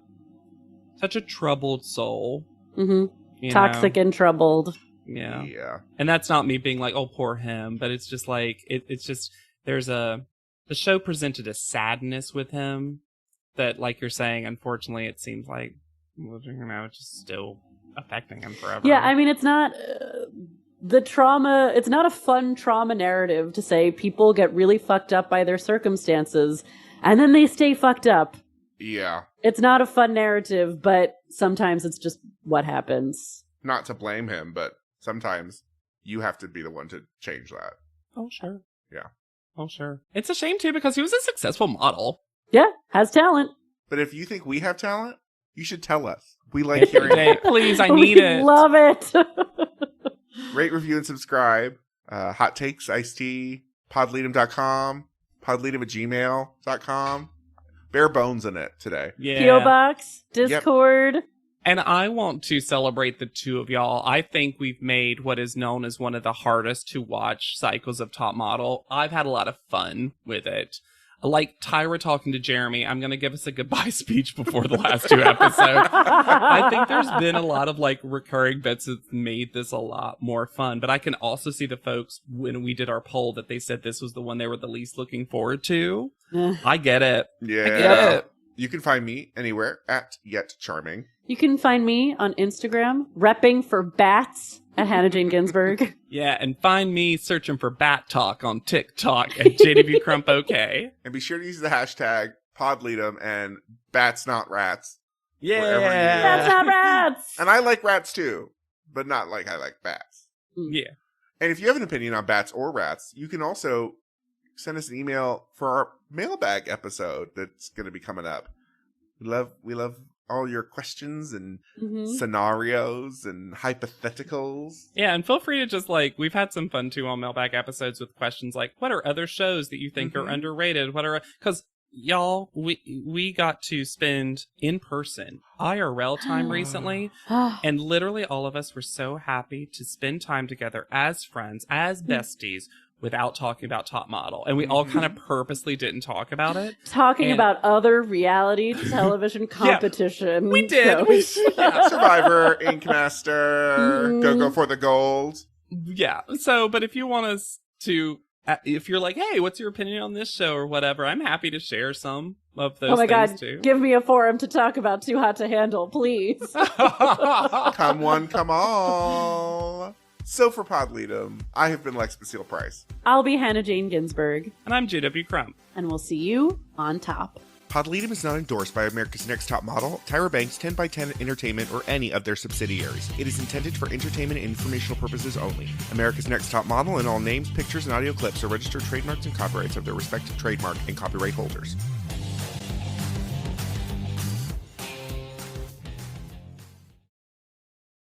A: troubled soul.
C: Mm-hmm. Toxic and troubled.
A: Yeah. And that's not me being like, oh, poor him. But it's just like, it's just, the show presented a sadness with him that, like you're saying, unfortunately, it seems like, it's just still affecting him forever.
C: Yeah, I mean, it's not the trauma, it's not a fun trauma narrative to say people get really fucked up by their circumstances and then they stay fucked up.
B: Yeah.
C: It's not a fun narrative, but sometimes it's just what happens.
B: Not to blame him, but sometimes you have to be the one to change that.
A: Oh, sure.
B: Yeah.
A: Oh, sure. It's a shame, too, because he was a successful model.
C: Yeah, has talent.
B: But if you think we have talent, you should tell us. We like hearing it.
A: Please, I need it.
C: Love it.
B: Rate, review, and subscribe. Hot takes, iced tea, podleadum.com, podleadum@gmail.com. Bare bones in it today.
A: Yeah.
C: P.O. Box, Discord.
A: And I want to celebrate the two of y'all. I think we've made what is known as one of the hardest to watch cycles of Top Model. I've had a lot of fun with it. Like Tyra talking to Jeremy, I'm going to give us a goodbye speech before the last two episodes. I think there's been a lot of like recurring bits that made this a lot more fun. But I can also see the folks, when we did our poll, that they said this was the one they were the least looking forward to. I get it.
B: Yeah.
A: I get it.
B: You can find me anywhere at Yet Charming.
C: You can find me on Instagram, repping for bats at Hannah Jane Ginsburg.
A: Yeah, and find me searching for Bat Talk on TikTok at JW Crump OK.
B: And be sure to use the hashtag PodLeadum and Bats Not Rats.
A: Yeah.
C: Bats Not Rats!
B: And I like rats too, but not like I like bats.
A: Yeah.
B: And if you have an opinion on bats or rats, you can also send us an email for our mailbag episode that's going to be coming up. We love all your questions and scenarios and hypotheticals.
A: Yeah, and feel free to just like, we've had some fun too on mailbag episodes with questions like, what are other shows that you think are underrated? Because y'all, we got to spend in person IRL time recently, and literally all of us were so happy to spend time together as friends, as besties, without talking about Top Model. And we all kind of purposely didn't talk about it.
C: Talking about other reality television competition.
A: We did.
B: Survivor, Ink Master, Go for the Gold.
A: Yeah. So, but if you want us to, if you're like, hey, what's your opinion on this show or whatever, I'm happy to share some of those things too.
C: Give me a forum to talk about Too Hot to Handle, please.
B: Come one, come all. So for Podleadum, I have been Lex Basile Price.
C: I'll be Hannah Jane Ginsburg.
A: And I'm JW Crump.
C: And we'll see you on top.
B: Podleadum is not endorsed by America's Next Top Model, Tyra Banks, 10x10 Entertainment, or any of their subsidiaries. It is intended for entertainment and informational purposes only. America's Next Top Model and all names, pictures, and audio clips are registered trademarks and copyrights of their respective trademark and copyright holders.